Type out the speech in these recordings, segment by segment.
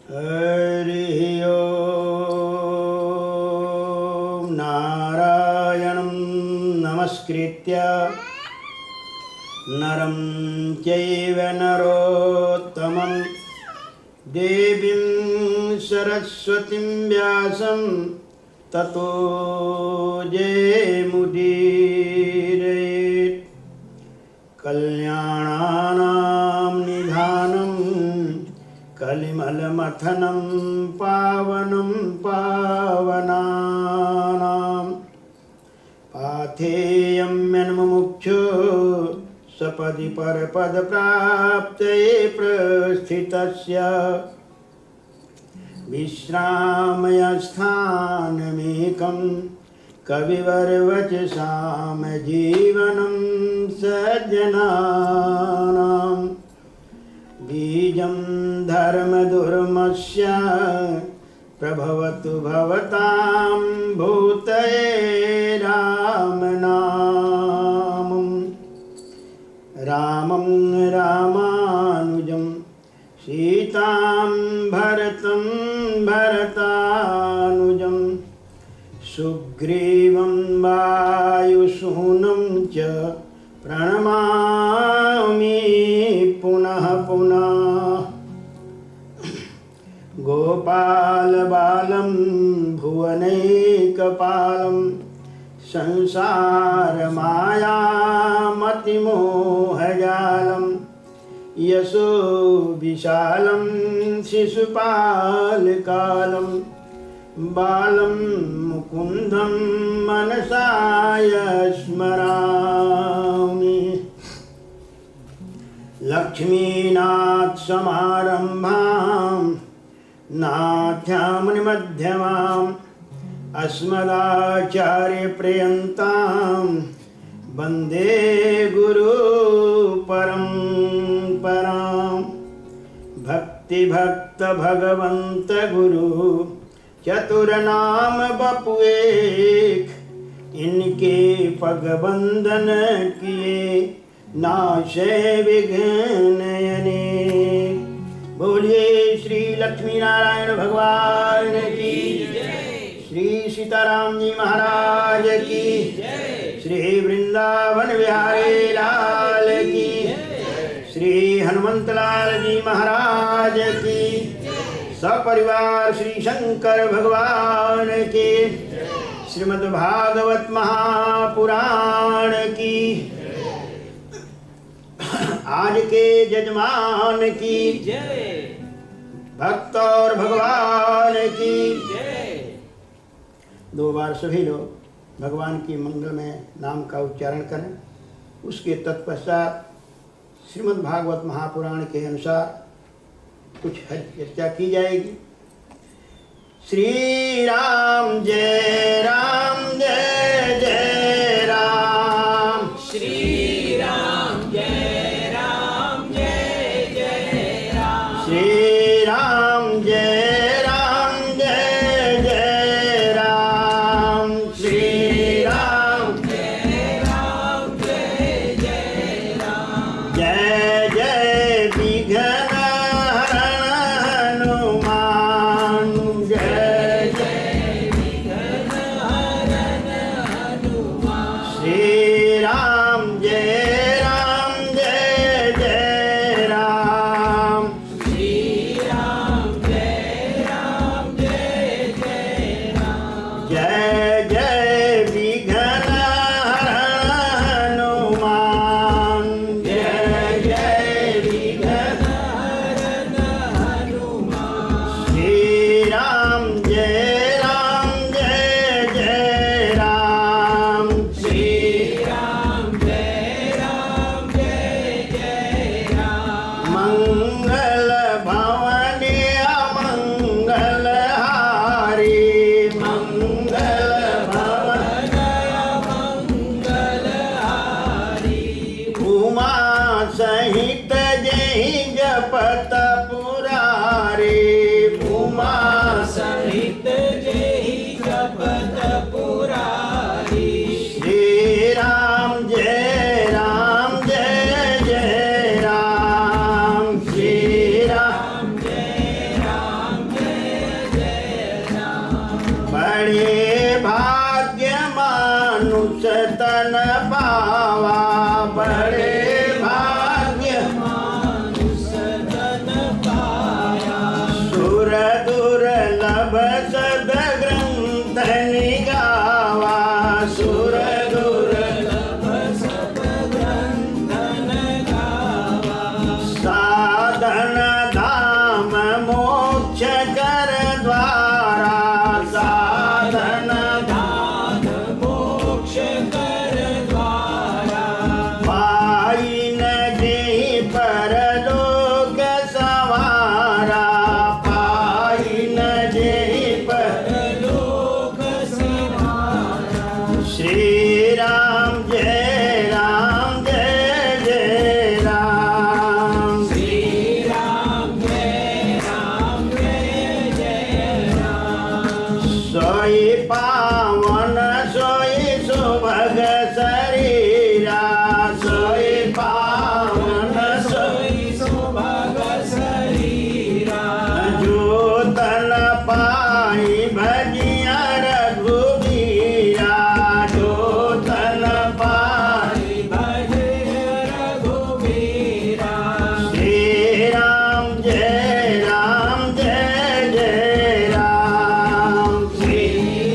हरि ओम। नारायणं नमस्कृत्य नरं चैव नरोत्तमं देवीं सरस्वतीं व्यासं ततो जयमुदीरयेत्। कल्याणानां निधानं कलिमलमथनं पावनं पावनानां पाथेयं यन्मुमुक्षु सपदि परपदप्राप्तये प्रस्थितस्य विश्रामयस्थानमेकं कविवरवचसां जीवनं सज्जनानां बीजं धर्मधर्मस्य प्रभवतु भवतां भूतये रामनामं रामं रामानुजं सीतां भरतं भरतानुजं सुग्रीवं वायुसूनं च प्रणमामि पुनः पुनः। गोपालबालं भुवनैकपालं संसारमायामतिमोहजालं यशो विशालं शिशुपालकालं बालं मुकुन्दं मनसा स्मरामि। लक्ष्मीनाथसमारम्भां नाथ्यामुनिमध्यमाम् अस्मदाचार्यपर्यन्तां वन्दे गुरुपरम्परां। भक्तिभक्तभगवन्तगुरु चतुरनाम बपु एक, इनके पगबंधन किए नाशे विघ्न अनेक। बोलिए श्री लक्ष्मी नारायण भगवान की, श्री सीताराम जी महाराज की, श्री वृंदावन बिहारी लाल की, श्री हनुमंत लाल जी महाराज की, सपरिवार श्री शंकर भगवान के, श्रीमद् भागवत महापुराण की, आज के जजमान की, भक्त और भगवान की जय। 2 बार सभी लोग भगवान की मंगलमय नाम का उच्चारण करें। उसके तत्पश्चात श्रीमद् भागवत महापुराण के अनुसार कुछ चर्चा की जाएगी। श्री राम जय जय राम। श्री राम जय जय राम। श्री राम जय जय राम। श्री राम जय जय राम। जय जय विघ्न हरण हनुमान। जय जय विघ्न दर्शन पावा, बड़े भाग्य मानुष तन पाया। सुर दुर्लभ सद ग्रंथ निगावा, सुर दुर्लभ सब ग्रंथन गावा। साधन धाम मोक्ष कर द्वारा, साधन दान मोक्ष कर द्वारा। पाई न जेहि परलोक सवारा, पाई न जेहि लोक सवारा। श्री राम जय राम जय जय राम। श्री राम जय जय राम। सोई पावन सोई सुभग शरीरा, सोई पावन सोई सोई सुभग शरीरा। जो तन पाई भजिया रघुबीरा, जो तन पाई भज रघुबीरा। श्री राम जय जय राम। श्री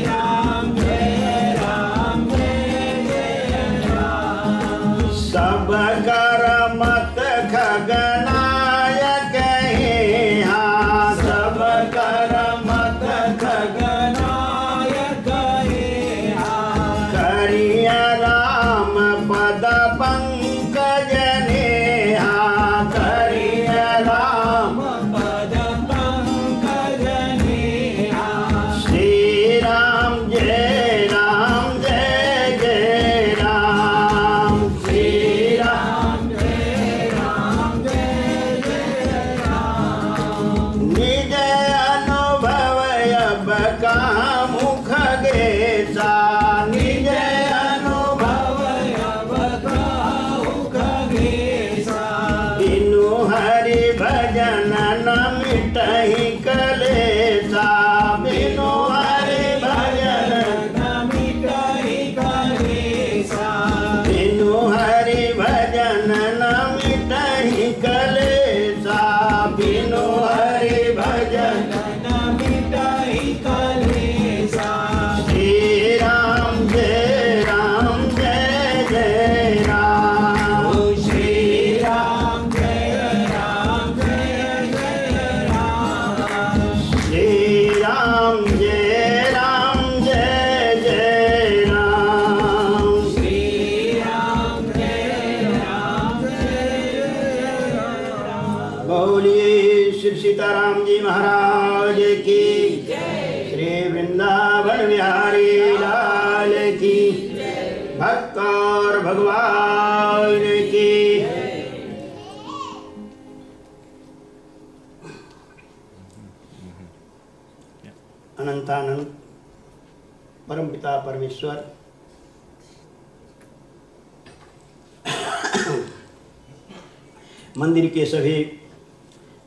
राम जय जय राम। सब कर मत खगनायक हे, हाँ सब कर मत गनायक हे हा। करिया राम पद पंकज नेहा, करिया राम पद पंकज नेहा। श्री राम जय जय राम। श्री राम जय जय राम। निज अनुभव अब का मुख गेसा, निज अनुभव अब काहुक घेसा। बिनु हरि भजन न मिटहि कलेसा, बिनु हरि भजन न मिटहि कलेसा। बिनु हरि भजन न मिटहि कलेसा, बिनु हरि भजन न मिटहि कलेसा। श्री राम जय जय राम। श्री राम जय जय राम। श्री राम जय जय राम। श्री राम जय राम। बोलिए श्री सीताराम जी महाराज की, श्री वृंदावन बिहारी लाल की, भक्त और भगवान की। अनंतानंद परमपिता परमेश्वर मंदिर के सभी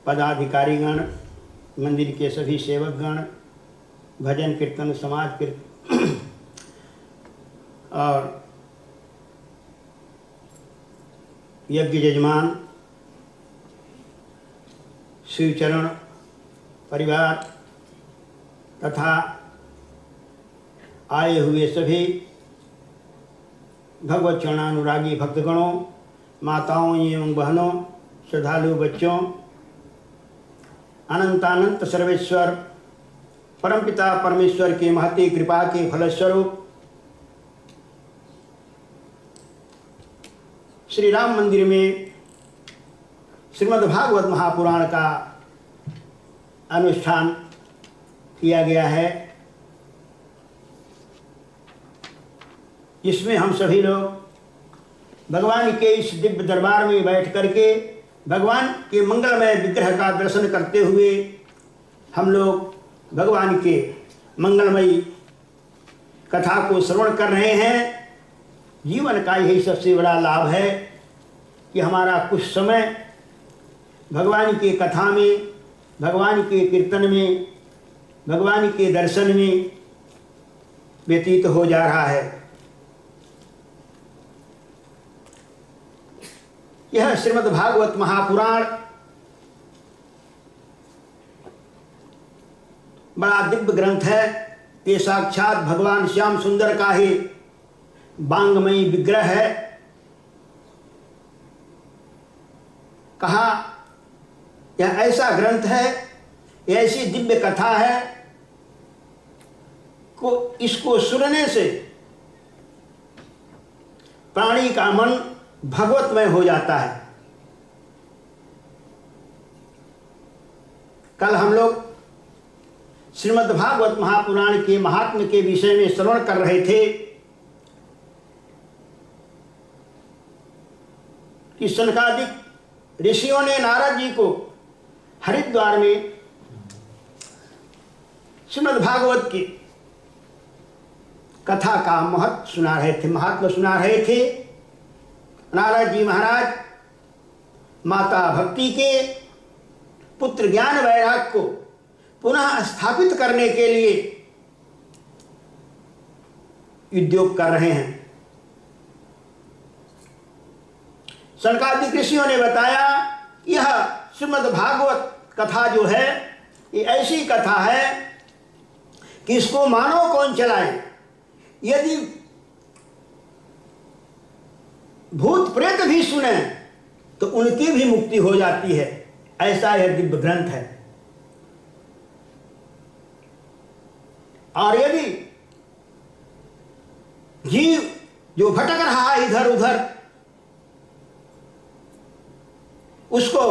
पदाधिकारीगण, मंदिर के सभी सेवकगण, भजन कीर्तन समाज कीर्तन और यज्ञ यजमान, शिवचरण परिवार तथा आए हुए सभी भगवत चरणानुरागी भक्तगणों, माताओं एवं बहनों, श्रद्धालु बच्चों, अनंतानंत सर्वेश्वर परमपिता परमेश्वर की महती कृपा के फलस्वरूप श्री राम मंदिर में श्रीमद्भागवत महापुराण का अनुष्ठान किया गया है, जिसमें हम सभी लोग भगवान के इस दिव्य दरबार में बैठ करके भगवान के मंगलमय विग्रह का दर्शन करते हुए हम लोग भगवान के मंगलमयी कथा को श्रवण कर रहे हैं। जीवन का यही सबसे बड़ा लाभ है कि हमारा कुछ समय भगवान की कथा में, भगवान के कीर्तन में, भगवान के दर्शन में व्यतीत हो जा रहा है। यह श्रीमद् भागवत महापुराण बड़ा दिव्य ग्रंथ है। ये साक्षात भगवान श्याम सुंदर का ही वांगमयी विग्रह है। कहा यह ऐसा ग्रंथ है, यह ऐसी दिव्य कथा है को इसको सुनने से प्राणी का मन भगवतमय हो जाता है। कल हम लोग श्रीमद् भागवत महापुराण के महात्म्य के विषय में श्रवण कर रहे थे कि सनकादिक ऋषियों ने नारद जी को हरिद्वार में श्रीमद् भागवत की कथा का महत्व सुना रहे थे, महात्मा सुना रहे थे। नारद जी महाराज माता भक्ति के पुत्र ज्ञान वैराग को पुनः स्थापित करने के लिए उद्योग कर रहे हैं। सनकादिक ऋषियों ने बताया यह श्रीमद् भागवत कथा जो है ये ऐसी कथा है कि इसको मानव कौन चलाए। यदि भूत प्रेत भी सुने तो उनकी भी मुक्ति हो जाती है। ऐसा यह दिव्य ग्रंथ है। और यदि जीव जो भटक रहा है इधर उधर उसको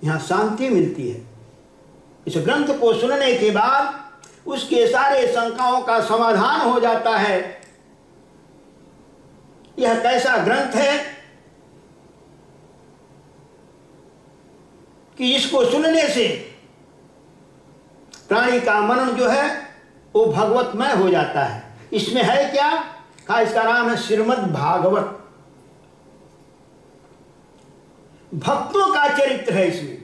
यहां शांति मिलती है। इस ग्रंथ को सुनने के बाद उसके सारे शंकाओं का समाधान हो जाता है। यह कैसा ग्रंथ है कि इसको सुनने से प्राणी का मन जो है वो भगवतमय हो जाता है। इसमें है क्या? कहा इसका नाम है श्रीमद् भागवत। भक्तों का चरित्र है। इसमें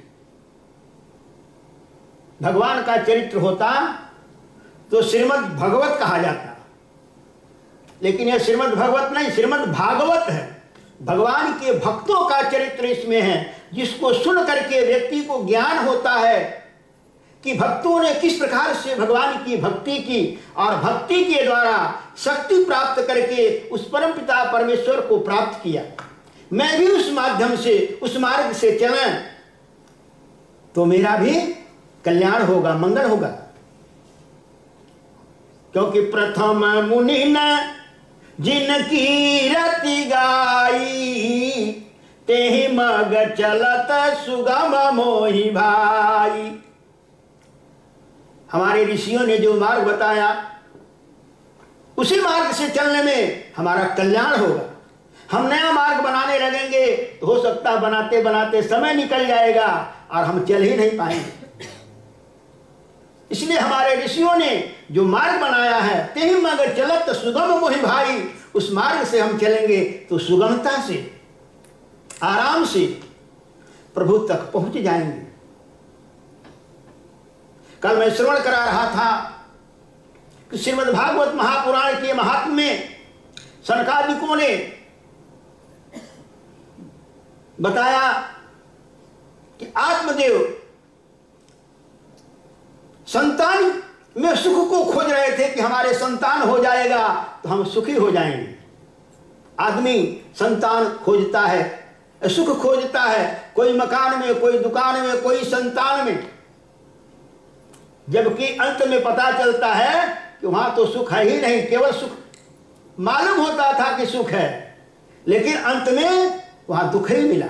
भगवान का चरित्र होता तो श्रीमद् भगवत कहा जाता, लेकिन यह श्रीमद् भगवत नहीं, श्रीमद् भागवत है। भगवान के भक्तों का चरित्र इसमें है, जिसको सुन करके व्यक्ति को ज्ञान होता है कि भक्तों ने किस प्रकार से भगवान की भक्ति की और भक्ति के द्वारा शक्ति प्राप्त करके उस परमपिता परमेश्वर को प्राप्त किया। मैं भी उस माध्यम से उस मार्ग से चलें तो मेरा भी कल्याण होगा, मंगल होगा। क्योंकि प्रथम मुनि न जिनकी रति गाई तेहि मग चलत सुगम मोहि भाई। हमारे ऋषियों ने जो मार्ग बताया उसी मार्ग से चलने में हमारा कल्याण होगा। हम नया मार्ग बनाने लगेंगे तो हो सकता बनाते बनाते समय निकल जाएगा और हम चल ही नहीं पाएंगे। इसलिए हमारे ऋषियों ने जो मार्ग बनाया है तेहि मग चलत सुगम मोहि भाई, उस मार्ग से हम चलेंगे तो सुगमता से आराम से प्रभु तक पहुंच जाएंगे। कल मैं श्रवण करा रहा था कि श्रीमद् भागवत महापुराण के महात्म्य में सनकादिकों ने बताया कि आत्मदेव संतान में सुख को खोज रहे थे कि हमारे संतान हो जाएगा तो हम सुखी हो जाएंगे। आदमी संतान खोजता है, सुख खोजता है, कोई मकान में, कोई दुकान में, कोई संतान में, जबकि अंत में पता चलता है कि वहां तो सुख है ही नहीं। केवल सुख मालूम होता था कि सुख है, लेकिन अंत में वहां दुख ही मिला।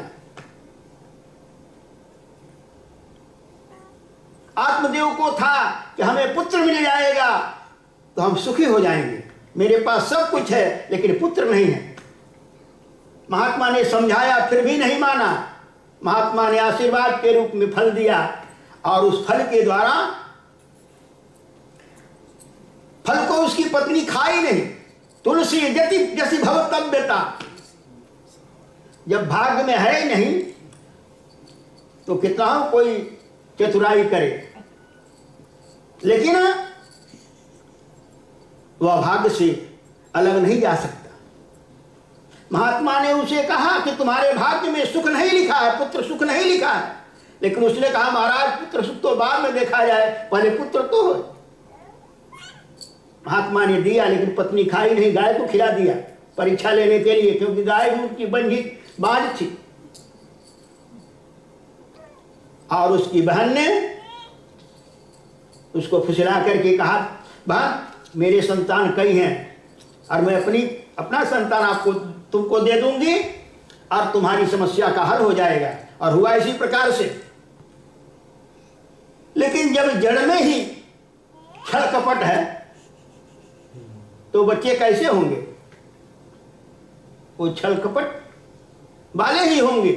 आत्मदेव को था कि हमें पुत्र मिल जाएगा तो हम सुखी हो जाएंगे। मेरे पास सब कुछ है लेकिन पुत्र नहीं है। महात्मा ने समझाया फिर भी नहीं माना। महात्मा ने आशीर्वाद के रूप में फल दिया और उस फल के द्वारा फल को उसकी पत्नी खाई नहीं। तुलसी जति जैसी भवतव्यता, जब भाग्य में है ही नहीं तो कितना कोई चतुराई करे, लेकिन वह भाग्य से अलग नहीं जा सकता। महात्मा ने उसे कहा कि तुम्हारे भाग्य में सुख नहीं लिखा है, पुत्र सुख नहीं लिखा है। लेकिन उसने कहा महाराज पुत्र सुख तो बाद में देखा जाए, पहले पुत्र तो हो। महात्मा ने दिया, लेकिन पत्नी खाई नहीं, गाय को खिला दिया परीक्षा लेने के लिए, क्योंकि गाय भी उनकी बाज थी। और उसकी बहन ने उसको फुसला करके कहा, बहन मेरे संतान कई हैं और मैं अपना संतान आपको तुमको दे दूंगी और तुम्हारी समस्या का हल हो जाएगा। और हुआ इसी प्रकार से। लेकिन जब जड़ में ही छल कपट है तो बच्चे कैसे होंगे? वो छल कपट वाले ही होंगे।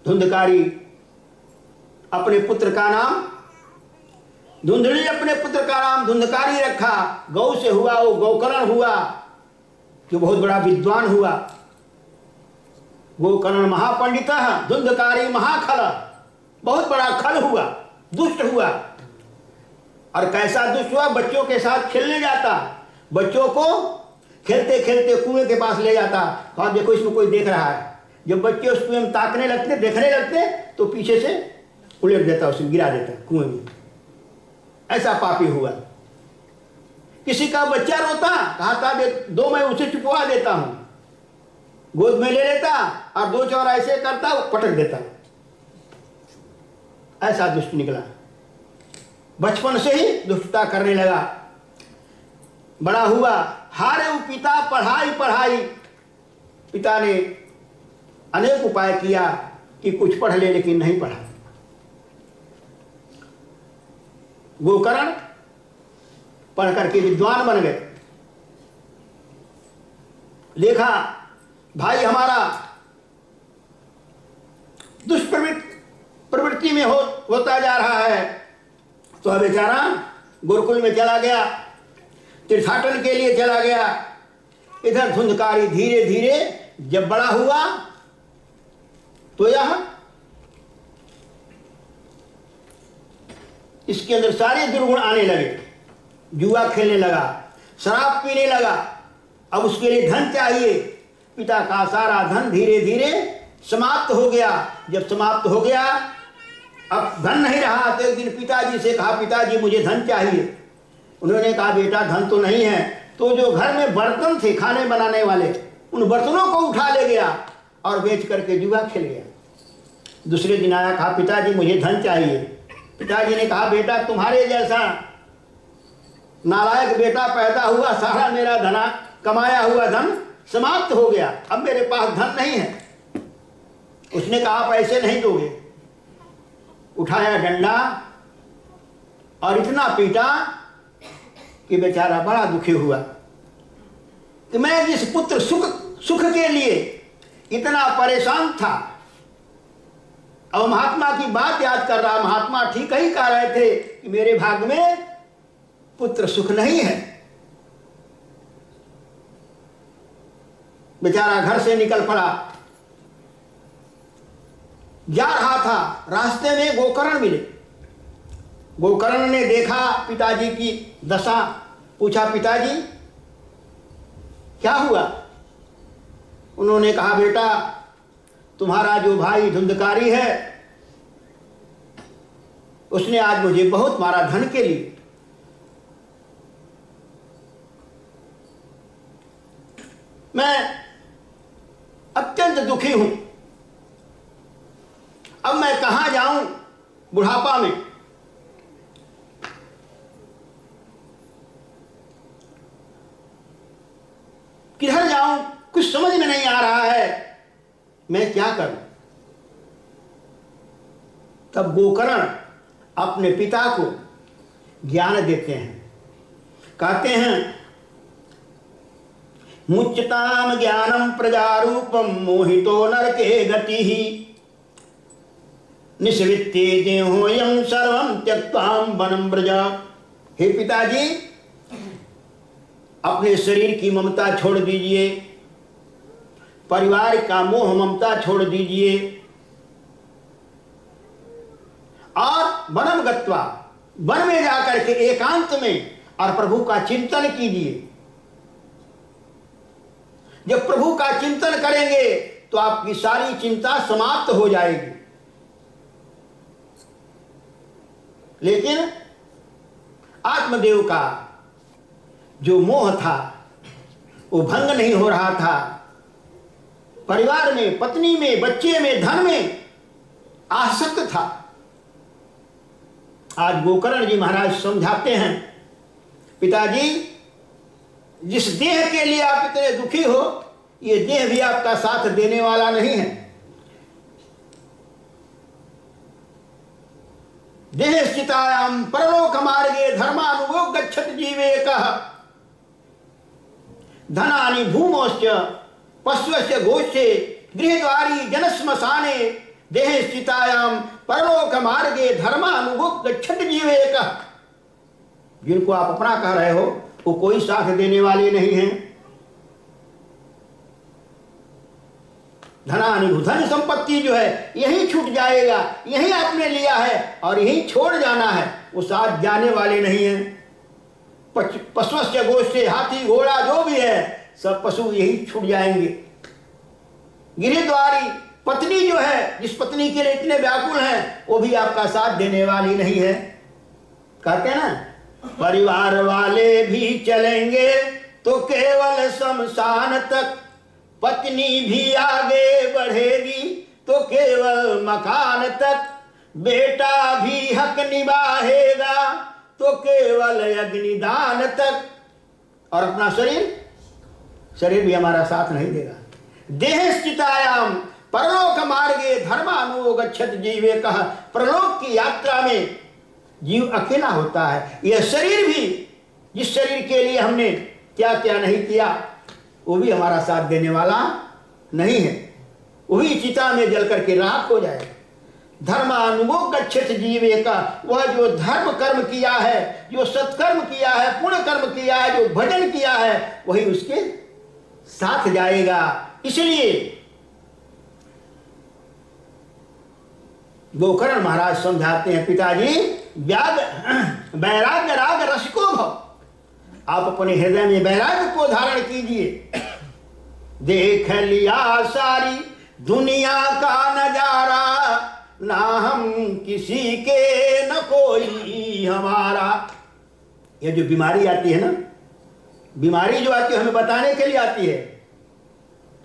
धुंधकारी अपने पुत्र का नाम, धुंधली अपने पुत्र का नाम धुंधकारी रखा। गौ से हुआ वो गोकर्ण हुआ, जो बहुत बड़ा विद्वान हुआ। गोकर्ण महापंडित, धुंधकारी महाखल, बहुत बड़ा खल हुआ, दुष्ट हुआ। और कैसा दुष्ट हुआ? बच्चों के साथ खेलने जाता, बच्चों को खेलते खेलते कुएं के पास ले जाता। और देखो इसमें कोई देख रहा है। जब बच्चे उस कुएं में ताकने लगते, देखने लगते, तो पीछे से उलट देता, उसे गिरा देता कुएं में। ऐसा पापी हुआ। किसी का बच्चा रोता, कहा दो मैं उसे चुपवा देता हूं, गोद में ले लेता और दो चार ऐसे करता, वो पटक देता। ऐसा दुष्ट निकला। बचपन से ही दुष्टता करने लगा। बड़ा हुआ, हारे वो पिता, पढ़ाई। पिता ने अनेक उपाय किया कि कुछ पढ़ ले, लेकिन नहीं पढ़ा। गोकर्ण पढ़ करके विद्वान बन गए। देखा भाई हमारा दुष्प्रवृत्ति में होता जा रहा है, तो अब बेचारा गुरुकुल में चला गया, तीर्थाटन के लिए चला गया। इधर धुंधकारी धीरे धीरे जब बड़ा हुआ तो यह इसके अंदर सारे दुर्गुण आने लगे। जुआ खेलने लगा, शराब पीने लगा। अब उसके लिए धन चाहिए। पिता का सारा धन धीरे धीरे समाप्त हो गया। जब समाप्त हो गया, अब धन नहीं रहा, तो एक दिन पिताजी से कहा, पिताजी मुझे धन चाहिए। उन्होंने कहा, बेटा धन तो नहीं है। तो जो घर में बर्तन थे खाने बनाने वाले, उन बर्तनों को उठा ले गया और बेच करके जुआ खेल गया। दूसरे दिन आया, कहा, पिताजी मुझे धन चाहिए। पिताजी ने कहा, बेटा तुम्हारे जैसा नालायक बेटा पैदा हुआ, सारा मेरा धना कमाया हुआ धन समाप्त हो गया, अब मेरे पास धन नहीं है। उसने कहा, आप ऐसे नहीं दोगे। उठाया डंडा और इतना पीटा कि बेचारा बड़ा दुखी हुआ कि मैं जिस पुत्र सुख के लिए इतना परेशान था, अब महात्मा की बात याद कर रहा। महात्मा ठीक ही कह रहे थे कि मेरे भाग्य में पुत्र सुख नहीं है। बेचारा घर से निकल पड़ा, जा रहा था, रास्ते में गोकर्ण मिले। गोकर्ण ने देखा पिताजी की दशा, पूछा, पिताजी क्या हुआ? उन्होंने कहा, बेटा तुम्हारा जो भाई धुंधकारी है, उसने आज मुझे बहुत मारा धन के लिए। मैं अत्यंत दुखी हूं। अब मैं कहां जाऊं बुढ़ापा में? किधर जाऊं? कुछ समझ में नहीं आ रहा है, मैं क्या करूं? तब गोकर्ण अपने पिता को ज्ञान देते हैं। कहते हैं, मुच्यताम ज्ञानम प्रजारूपम मोहितो नरके गतिहि निस्वित्ते देहोयं सर्वं त्यक्त्वाम वनं व्रजा। हे पिताजी, अपने शरीर की ममता छोड़ दीजिए, परिवार का मोह ममता छोड़ दीजिए और वनम गत्वा, वन में जाकर के एकांत में और प्रभु का चिंतन कीजिए। जब प्रभु का चिंतन करेंगे तो आपकी सारी चिंता समाप्त हो जाएगी। लेकिन आत्मदेव का जो मोह था वो भंग नहीं हो रहा था। परिवार में, पत्नी में, बच्चे में, धन में आसक्त था। आज गोकर्ण जी महाराज समझाते हैं, पिताजी जिस देह के लिए आप इतने दुखी हो, ये देह भी आपका साथ देने वाला नहीं है। देह स्थितायाम परलोक मार्गे धर्मानुगो गच्छत जीवेकः धनानि भूमोश्च पश्वस्य गोष्ठे गृहद्वारी जनश्मशाने देह स्थितायाम परलोक मार्गे धर्मानुगो गच्छत जीवेकः। जिनको आप अपना कह रहे हो वो कोई साथ देने वाले नहीं हैं। धन संपत्ति जो है यही छूट जाएगा, यही आपने लिया है और यही छोड़ जाना है, वो साथ जाने वाले नहीं हैं। पशुस्य गोष्ठे, हाथी घोड़ा जो भी है सब पशु यही छूट जाएंगे। गृहद्वारी पत्नी जो है, जिस पत्नी के लिए इतने व्याकुल हैं, वो भी आपका साथ देने वाली नहीं है। कहते हैं ना, परिवार वाले भी चलेंगे तो केवल शमशान तक, पत्नी भी आगे बढ़ेगी तो केवल मकान तक, बेटा भी हक निभाएगा तो केवल अग्निदान तक, और अपना शरीर भी हमारा साथ नहीं देगा। देह स्थितायाम परलोक मार्गे धर्मानुगो गच्छत जीवेकः। परलोक की यात्रा में जीव अकेला होता है। यह शरीर भी, जिस शरीर के लिए हमने क्या क्या नहीं किया, वो भी हमारा साथ देने वाला नहीं है। वही चिता में जल करके राख हो जाए। धर्मानुगो गच्छत जीवेकः। वह जो धर्म कर्म किया है, जो सत्कर्म किया है, पुण्य कर्म किया है, जो भजन किया है, वही उसके साथ जाएगा। इसलिए गोकर्ण महाराज समझाते हैं, पिताजी वैराग्य राग रसिको भव। आप अपने हृदय में वैराग्य को धारण कीजिए। देख लिया सारी दुनिया का नजारा, ना हम किसी के न कोई हमारा। ये जो बीमारी आती है ना, बीमारी जो आती है हमें बताने के लिए आती है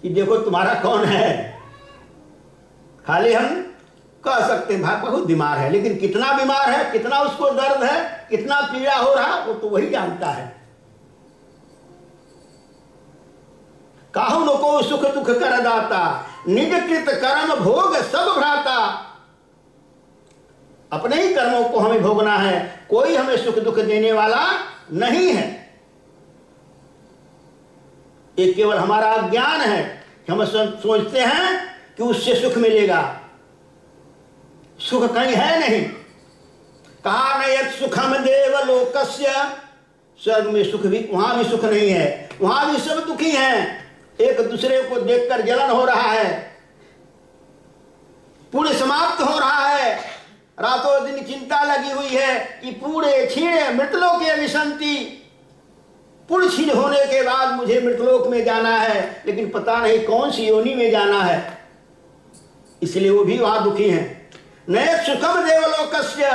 कि देखो तुम्हारा कौन है। खाली हम कह सकते हैं भाई बहुत बीमार है, लेकिन कितना बीमार है, कितना उसको दर्द है, कितना पीड़ा हो रहा, वो तो वही जानता है। काहु न को सुख दुख कर दाता, निज कृत कर्म भोग सब भ्राता। अपने ही कर्मों को हमें भोगना है, कोई हमें सुख दुख देने वाला नहीं है। ये केवल हमारा ज्ञान है कि हम सोचते हैं कि उससे सुख मिलेगा। सुख कहीं है नहीं। कहा न यत् सुखम देवलोकस्य। स्वर्ग में सुख भी, वहां भी सुख नहीं है, वहां भी सब दुखी हैं। एक दूसरे को देखकर जलन हो रहा है, पुण्य समाप्त हो रहा है, रातों दिन चिंता लगी हुई है कि पूरे छीणे मृतलोके विशंति। पुण्य छीण होने के बाद मुझे मृतलोक में जाना है, लेकिन पता नहीं कौन सी योनि में जाना है, इसलिए वो भी वहां दुखी हैं। न यत् सुखम देवलोकस्य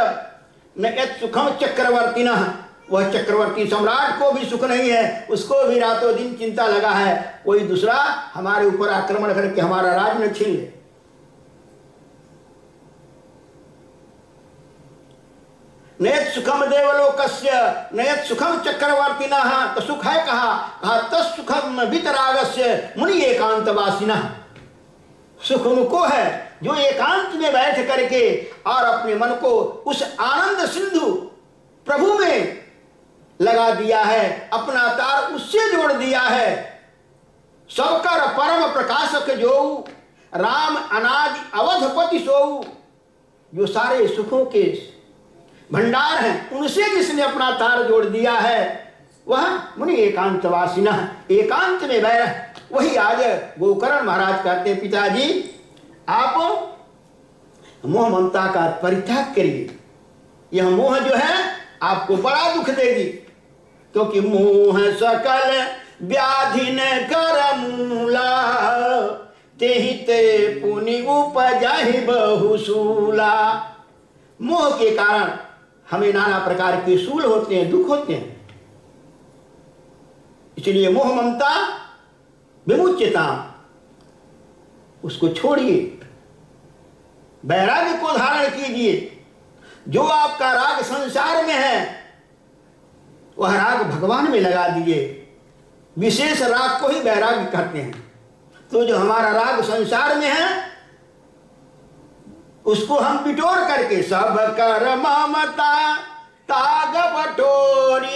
न यत् सुखम चक्रवर्तिनः। वह चक्रवर्ती सम्राट को भी सुख नहीं है, उसको भी रातों दिन चिंता लगा है कोई दूसरा हमारे ऊपर आक्रमण करके हमारा राज न छीन ले। न यत् सुखम देवलोकस्य न यत् सुखम चक्रवर्तिनः। तो सुख है कहा तत्सुखम वितरागस्य मुनि एकांतवासिनः। सुख उनको है जो एकांत में बैठ करके और अपने मन को उस आनंद सिंधु प्रभु में लगा दिया है, अपना तार उससे जोड़ दिया है। सबकर परम प्रकाशक जो राम अनादि अवधपति सोऊ। जो सारे सुखों के भंडार हैं, उनसे जिसने अपना तार जोड़ दिया है, वह मुनि एकांतवासिनः। एकांत में बैठ, वही आज गोकर्ण महाराज कहते हैं, पिताजी आप मोह ममता का परित्याग करिए। यह मोह जो है आपको बड़ा दुख देगी, क्योंकि मोह सकल व्याधि न कर मूला, तेहि ते पुनि उपजाहि बहुसूला। मोह के कारण हमें नाना प्रकार के सूल होते हैं, दुख होते हैं। इसलिए मोह ममता विमुच्यता, उसको छोड़िए, वैराग्य को धारण कीजिए। जो आपका राग संसार में है वह राग भगवान में लगा दीजिए। विशेष राग को ही वैराग्य कहते हैं। तो जो हमारा राग संसार में है उसको हम बिटोर करके सब कर ममता ताग बटोरी,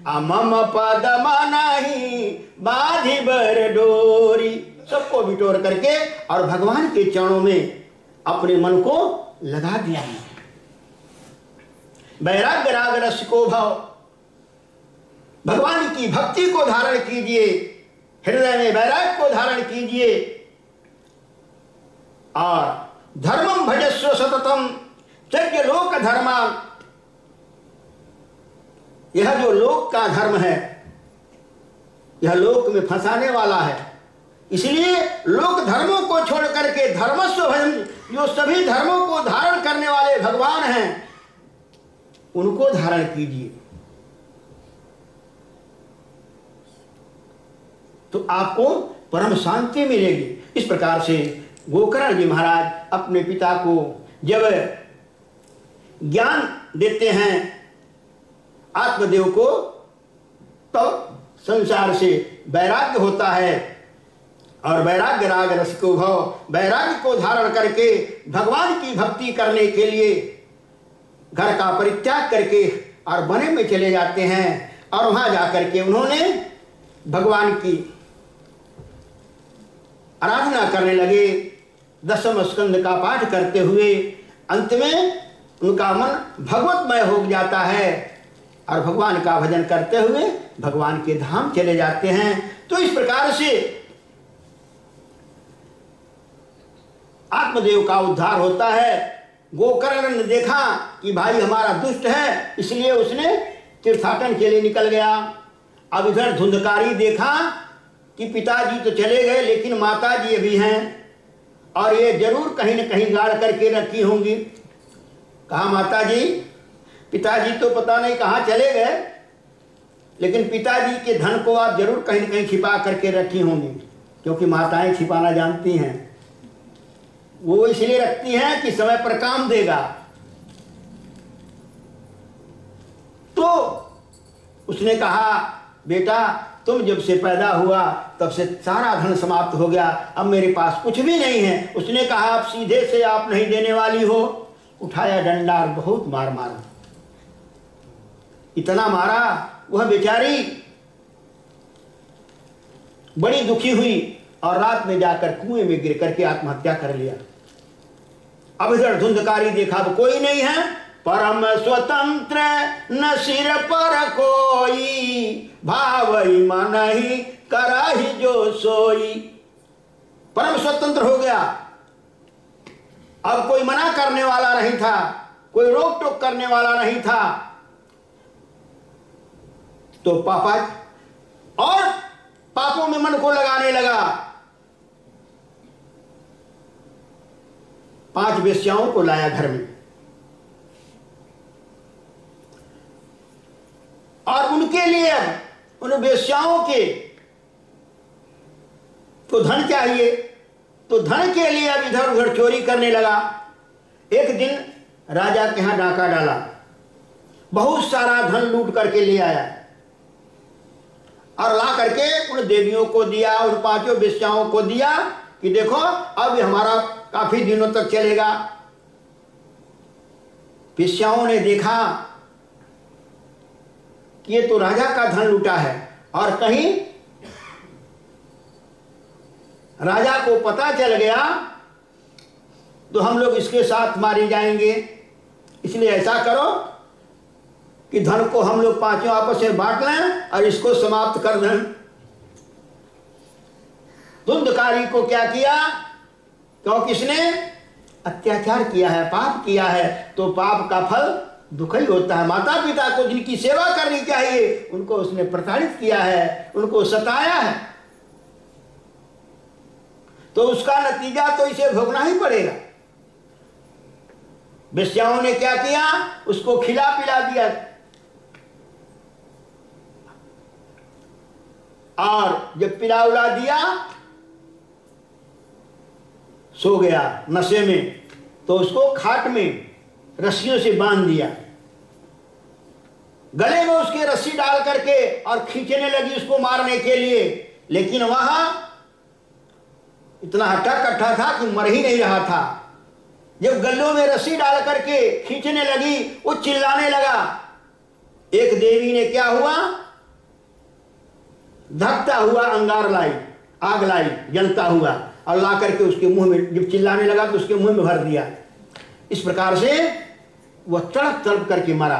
अमम पद मनाही बाधि बर डोरी। सबको बिटोर करके और भगवान के चरणों में अपने मन को लगा दिया। वैराग्य राग रस को भव, भगवान की भक्ति को धारण कीजिए, हृदय में वैराग्य को धारण कीजिए। और धर्मम भजस्व सततम त्यज्य लोक धर्मा, यह जो लोक का धर्म है यह लोक में फंसाने वाला है। इसलिए लोक धर्मों को छोड़ करके धर्मस्व भजन, जो सभी धर्मों को धारण करने वाले भगवान हैं उनको धारण कीजिए, तो आपको परम शांति मिलेगी। इस प्रकार से गोकर्ण जी महाराज अपने पिता को जब ज्ञान देते हैं आत्मदेव को, तो संसार से वैराग्य होता है। और वैराग्य राग रस को भव, वैराग्य को धारण करके भगवान की भक्ति करने के लिए घर का परित्याग करके और वने में चले जाते हैं। और वहां जाकर के उन्होंने भगवान की आराधना करने लगे, दशम स्कंद का पाठ करते हुए। अंत में उनका मन भगवतमय हो जाता है और भगवान का भजन करते हुए भगवान के धाम चले जाते हैं। तो इस प्रकार से आत्मदेव का उद्धार होता है। गोकर्ण ने देखा कि भाई हमारा दुष्ट है, इसलिए उसने तीर्थाटन के लिए निकल गया। अब इधर धुंधकारी देखा कि पिताजी तो चले गए लेकिन माताजी अभी हैं और ये जरूर कहीं न कहीं गाड़ करके रखी होंगी। कहा माताजी, पिताजी तो पता नहीं कहाँ चले गए, लेकिन पिताजी के धन को आप जरूर कहीं न कहीं छिपा करके रखी होंगी, क्योंकि माताएं छिपाना जानती हैं। वो इसलिए रखती हैं कि समय पर काम देगा। तो उसने कहा, बेटा तुम जब से पैदा हुआ तब से सारा धन समाप्त हो गया, अब मेरे पास कुछ भी नहीं है। उसने कहा, आप सीधे से आप नहीं देने वाली हो। उठाया डंडा और बहुत मार मारा, इतना मारा वह बेचारी बड़ी दुखी हुई और रात में जाकर कुएं में गिर करके आत्महत्या कर लिया। अब इधर धुंधकारी देखा तो कोई नहीं है। परम स्वतंत्र न सिर पर कोई, भावई मन ही कराही जो सोई। परम स्वतंत्र हो गया, अब कोई मना करने वाला नहीं था, कोई रोक टोक करने वाला नहीं था। तो पापा और पापों में मन को लगाने लगा। 5 वेश्याओं को लाया घर में और उनके लिए उन वेश्याओं के तो धन चाहिए, तो धन के लिए अब इधर उधर चोरी करने लगा। एक दिन राजा के यहां डाका डाला, बहुत सारा धन लूट करके ले आया और ला करके उन देवियों को दिया, उन 5 वेश्याओं को दिया कि देखो अब हमारा काफी दिनों तक चलेगा। वेश्याओं ने देखा कि ये तो राजा का धन लूटा है और कहीं राजा को पता चल गया तो हम लोग इसके साथ मारे जाएंगे। इसलिए ऐसा करो कि धन को हम लोग 5 आपस में बांट लें और इसको समाप्त कर दें। धुंधकारी को क्या किया, क्योंकि इसने अत्याचार किया है, पाप किया है, तो पाप का फल दुख ही होता है। माता पिता को जिनकी सेवा करनी चाहिए उनको उसने प्रताड़ित किया है, उनको सताया है, तो उसका नतीजा तो इसे भोगना ही पड़ेगा। वेश्याओं ने क्या किया, उसको खिला पिला दिया और जब पिला उला दिया सो गया नशे में, तो उसको खाट में रस्सियों से बांध दिया, गले में उसके रस्सी डाल करके और खींचने लगी उसको मारने के लिए। लेकिन वहां इतना हट्टा कट्ठा था कि मर ही नहीं रहा था। जब गलों में रस्सी डाल करके खींचने लगी वो चिल्लाने लगा। एक देवी ने क्या हुआ, धकता हुआ अंगार लाई, आग लाई जलता हुआ और ला करके उसके मुंह में, जब चिल्लाने लगा तो उसके मुंह में भर दिया। इस प्रकार से वह तड़प तड़प करके मरा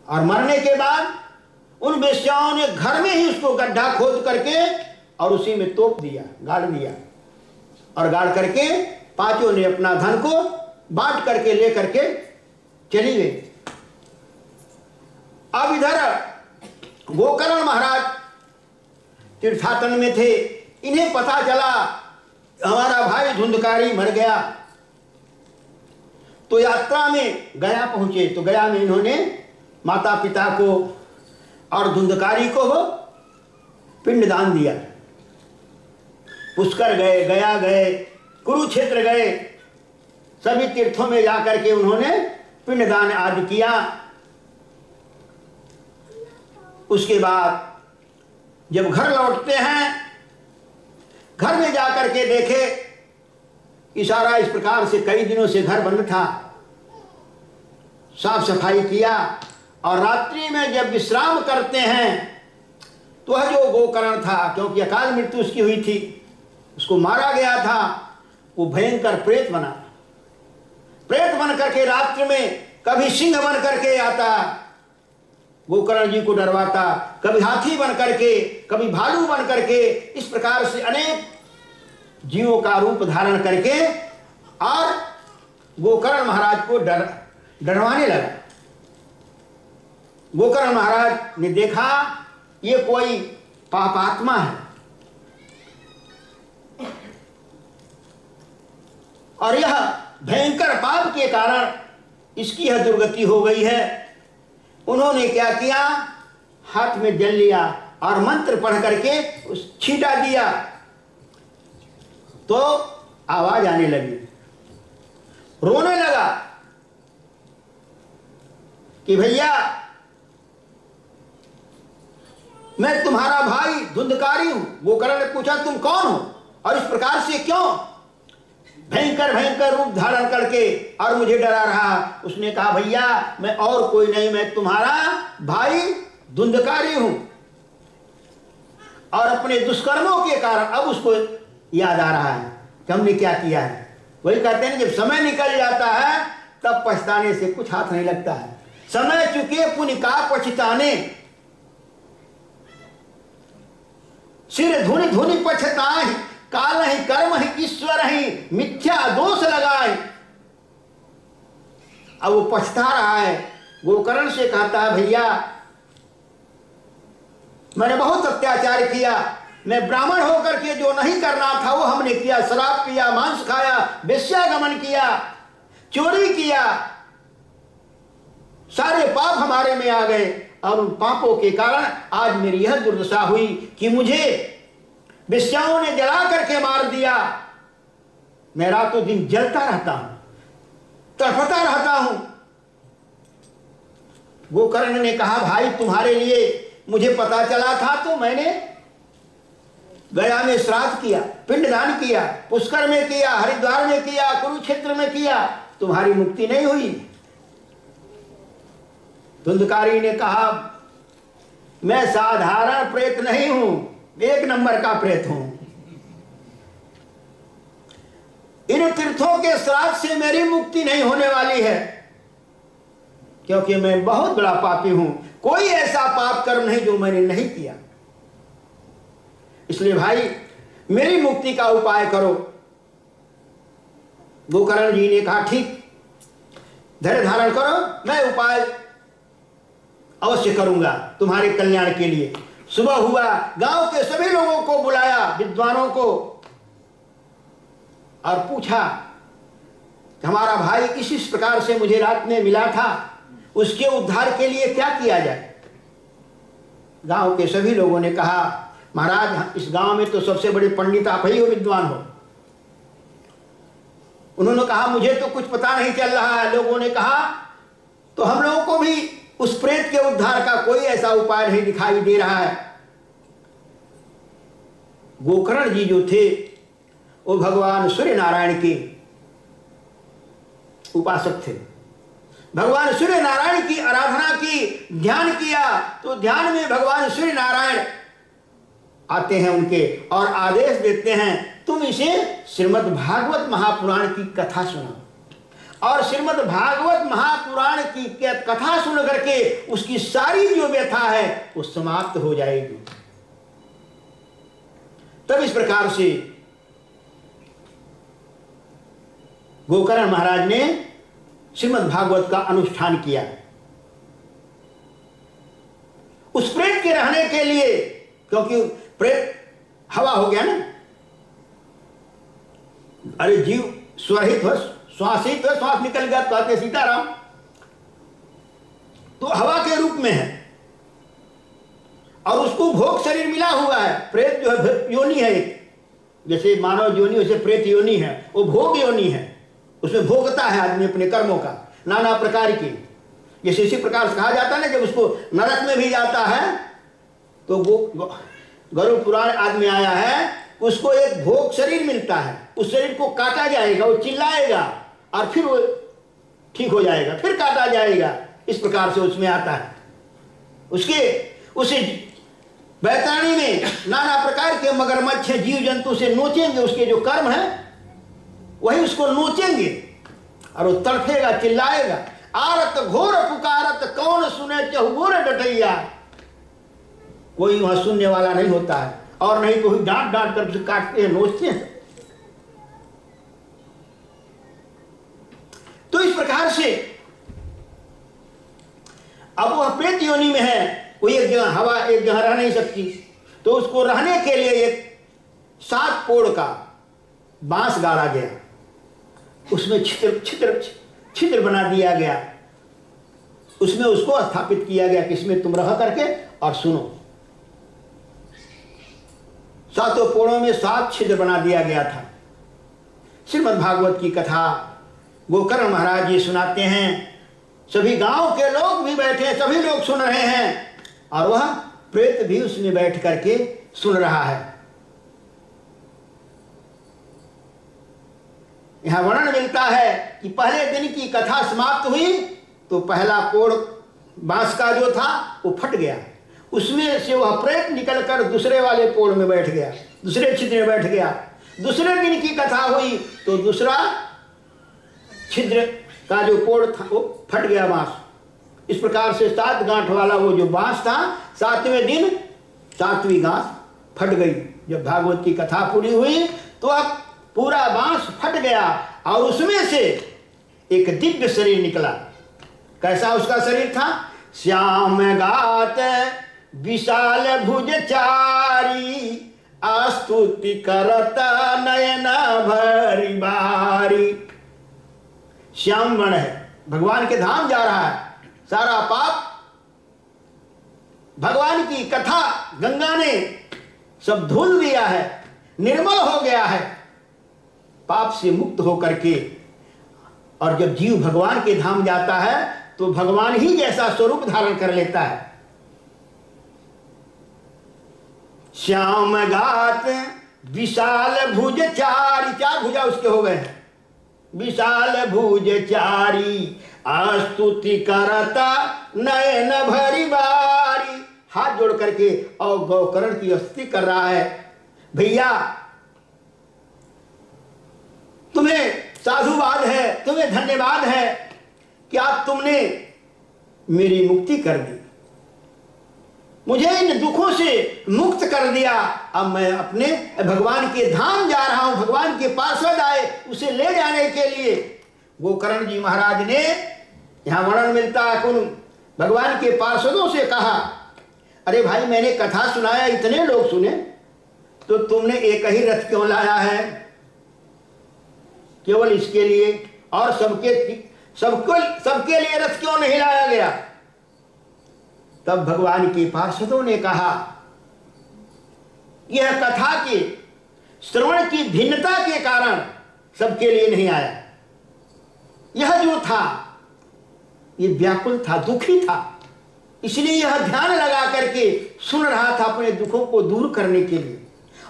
और मरने के बाद उन वेश्याओं ने घर में ही उसको गड्ढा खोद करके और उसी में तोप दिया, गाड़ दिया और गाड़ करके पांचों ने अपना धन को बांट करके ले करके चली गई। अब इधर गोकर्ण महाराज तीर्थाटन में थे, इन्हें पता चला हमारा भाई धुंधकारी मर गया, तो यात्रा में गया पहुंचे। तो गया में इन्होंने माता पिता को और धुंधकारी को पिंडदान दिया। पुष्कर गए, गया गए, कुरुक्षेत्र गए, सभी तीर्थों में जाकर के उन्होंने पिंडदान आदि किया। उसके बाद जब घर लौटते हैं, घर में जाकर के देखे कि सारा इस प्रकार से कई दिनों से घर बंद था, साफ सफाई किया और रात्रि में जब विश्राम करते हैं तो वह जो गोकर्ण था, क्योंकि अकाल मृत्यु उसकी हुई थी, उसको मारा गया था, वो भयंकर प्रेत बना। प्रेत बन करके रात्रि में कभी सिंह बन करके आता, गोकर्ण जी को डरवाता, कभी हाथी बन करके, कभी भालू बन करके, इस प्रकार से अनेक जीवों का रूप धारण करके और गोकर्ण महाराज को डरवाने लगा। गोकर्ण महाराज ने देखा ये कोई पापात्मा है और यह भयंकर पाप के कारण इसकी यह दुर्गति हो गई है। उन्होंने क्या किया, हाथ में जल लिया और मंत्र पढ़ करके उस छींटा दिया तो आवाज आने लगी। रोने लगा कि भैया मैं तुम्हारा भाई धुंधकारी हूं। गोकर्ण ने पूछा तुम कौन हो और इस प्रकार से क्यों भयंकर भयंकर रूप धारण करके और मुझे डरा रहा। उसने कहा भैया मैं और कोई नहीं, मैं तुम्हारा भाई धुंधकारी हूं। और अपने दुष्कर्मों के कारण अब उसको याद आ रहा है कि हमने क्या किया है। वही कहते हैं जब समय निकल जाता है तब पछताने से कुछ हाथ नहीं लगता है। समय चुके पुण्य का पछताने, सिर धुनि धुनि पछताए, काल ही कर्म ही ईश्वर ही मिथ्या दोष लगाए। अब वो पछता रहा है। गोकर्ण से कहता है भैया मैंने बहुत अत्याचार किया, मैं ब्राह्मण होकर के जो नहीं करना था वो हमने किया। शराब पिया, मांस खाया, वेश्यागमन किया, चोरी किया, सारे पाप हमारे में आ गए और उन पापों के कारण आज मेरी यह दुर्दशा हुई कि मुझे वेश्याओं ने जला करके मार दिया। मैं रातों दिन जलता रहता हूं, तड़पता रहता हूं। गोकर्ण ने कहा भाई तुम्हारे लिए मुझे पता चला था तो मैंने गया में श्राद्ध किया, पिंडदान किया, पुष्कर में किया, हरिद्वार में किया, कुरुक्षेत्र में किया, तुम्हारी मुक्ति नहीं हुई। धुंधकारी ने कहा मैं साधारण प्रेत नहीं हूं, एक नंबर का प्रेत हूं। इन तीर्थों के श्राद्ध से मेरी मुक्ति नहीं होने वाली है क्योंकि मैं बहुत बड़ा पापी हूं। कोई ऐसा पाप कर्म नहीं जो मैंने नहीं किया। इसलिए भाई मेरी मुक्ति का उपाय करो। गोकर्ण जी ने कहा ठीक, धैर्य धारण करो, मैं उपाय अवश्य करूंगा तुम्हारे कल्याण के लिए। सुबह हुआ, गांव के सभी लोगों को बुलाया, विद्वानों को, और पूछा कि हमारा भाई इस प्रकार से मुझे रात में मिला था, उसके उद्धार के लिए क्या किया जाए। गांव के सभी लोगों ने कहा महाराज, इस गांव में तो सबसे बड़े पंडित आप ही हो, विद्वान हो। उन्होंने कहा मुझे तो कुछ पता नहीं चल रहा है। लोगों ने कहा तो हम लोगों को भी उस प्रेत के उद्धार का कोई ऐसा उपाय नहीं दिखाई दे रहा है। गोकर्ण जी जो थे वो भगवान सूर्य नारायण के उपासक थे। भगवान सूर्य नारायण की आराधना की, ध्यान किया, तो ध्यान में भगवान सूर्य नारायण आते हैं उनके और आदेश देते हैं तुम इसे श्रीमद् भागवत महापुराण की कथा सुनाओ। और श्रीमद् भागवत महापुराण की कथा सुन करके उसकी सारी जो व्यथा है वो समाप्त हो जाएगी। तब इस प्रकार से गोकर्ण महाराज ने श्रीमद् भागवत का अनुष्ठान किया। उस प्रेत के रहने के लिए, क्योंकि प्रेत हवा हो गया ना, अरे जीव स्वरहित हो, श्वासित हो, श्वास निकल गया, कहते सीताराम, तो हवा के रूप में है और उसको भोग शरीर मिला हुआ है। प्रेत जो है योनि है एक, जैसे मानव योनि वैसे प्रेत योनि है, वो भोग योनि है, उसमें भोगता है आदमी अपने कर्मों का नाना प्रकार की। जैसे इसी प्रकार से कहा जाता है ना, जब उसको नरक में भी जाता है तो गरुड़ पुराण आदमी आया है, उसको एक भोग शरीर मिलता है, उस शरीर को काटा जाएगा, वो चिल्लाएगा और फिर वो ठीक हो जाएगा, फिर काटा जाएगा, इस प्रकार से उसमें आता है। उसे बैतानी में नाना प्रकार के मगरमच्छ जीव जंतु से नोचेंगे, उसके जो कर्म है वही उसको नोचेंगे और वो तड़फेगा, चिल्लाएगा, आरत घोर पुकारत कौन सुने चहुगोर डटैया। कोई वहां सुनने वाला नहीं होता है और नहीं कोई डांट डांट कर उसे काटते हैं, नोचते हैं। तो इस प्रकार से अब वह प्रेत योनि में है, वो एक जगह, हवा एक जगह रह नहीं सकती, तो उसको रहने के लिए एक 7 पोड़ का बांस गाड़ा गया, उसमें छिद्र बना दिया गया, उसमें उसको स्थापित किया गया कि इसमें तुम रह करके और सुनो। 7 पोड़ों में 7 छिद्र बना दिया गया था। श्रीमद् भागवत की कथा गोकर्ण महाराज जी सुनाते हैं, सभी गांव के लोग भी बैठे, सभी लोग सुन रहे हैं और वह प्रेत भी उसमें बैठ करके सुन रहा है। यहां वर्णन मिलता है कि पहले दिन की कथा समाप्त हुई तो पहला पोड़ बांस का जो था वो फट गया, उसमें से वह प्रेत निकलकर दूसरे वाले पोड़ में बैठ गया, दूसरे छिद्र में बैठ गया। दूसरे दिन की कथा हुई तो दूसरा छिद्र का जो पोड़ था वो फट गया बांस। इस प्रकार से 7 गांठ वाला वो जो बांस था, 7वें दिन 7वीं गांठ फट गई। जब भागवत की कथा पूरी हुई तो अब पूरा बांस फट गया और उसमें से एक दिव्य शरीर निकला। कैसा उसका शरीर था? श्याम गात विशाल भुज चारी, स्तुति करता नयन भरी बारी। श्याम वर्ण है, भगवान के धाम जा रहा है, सारा पाप भगवान की कथा गंगा ने सब धुल दिया है, निर्मल हो गया है, पाप से मुक्त होकर के। और जब जीव भगवान के धाम जाता है तो भगवान ही जैसा स्वरूप धारण कर लेता है। श्याम गात विशाल भुज चारी, 4 भुजा उसके हो गए हैं, विशाल भुज चारी, स्तुति करता नयन भरी बारी। हाथ जोड़ करके और गोकर्ण की स्तुति कर रहा है, भैया तुम्हें साधुवाद है, तुम्हें धन्यवाद है कि आप तुमने मेरी मुक्ति कर दी। मुझे इन दुखों से मुक्त कर दिया, अब मैं अपने भगवान के धाम जा रहा हूं। भगवान के पार्षद आए उसे ले जाने के लिए। गोकर्ण जी महाराज ने, यहां वर्णन मिलता है, उन भगवान के पार्षदों से कहा, अरे भाई मैंने कथा सुनाया, इतने लोग सुने, तो तुमने एक ही रथ क्यों लाया है? केवल इसके लिए? और सबके लिए रथ क्यों नहीं लाया गया? तब भगवान के पार्षदों ने कहा, यह कथा के श्रवण की भिन्नता के कारण सबके लिए नहीं आया। यह जो था ये व्याकुल था, दुखी था, इसलिए यह ध्यान लगा करके सुन रहा था अपने दुखों को दूर करने के लिए।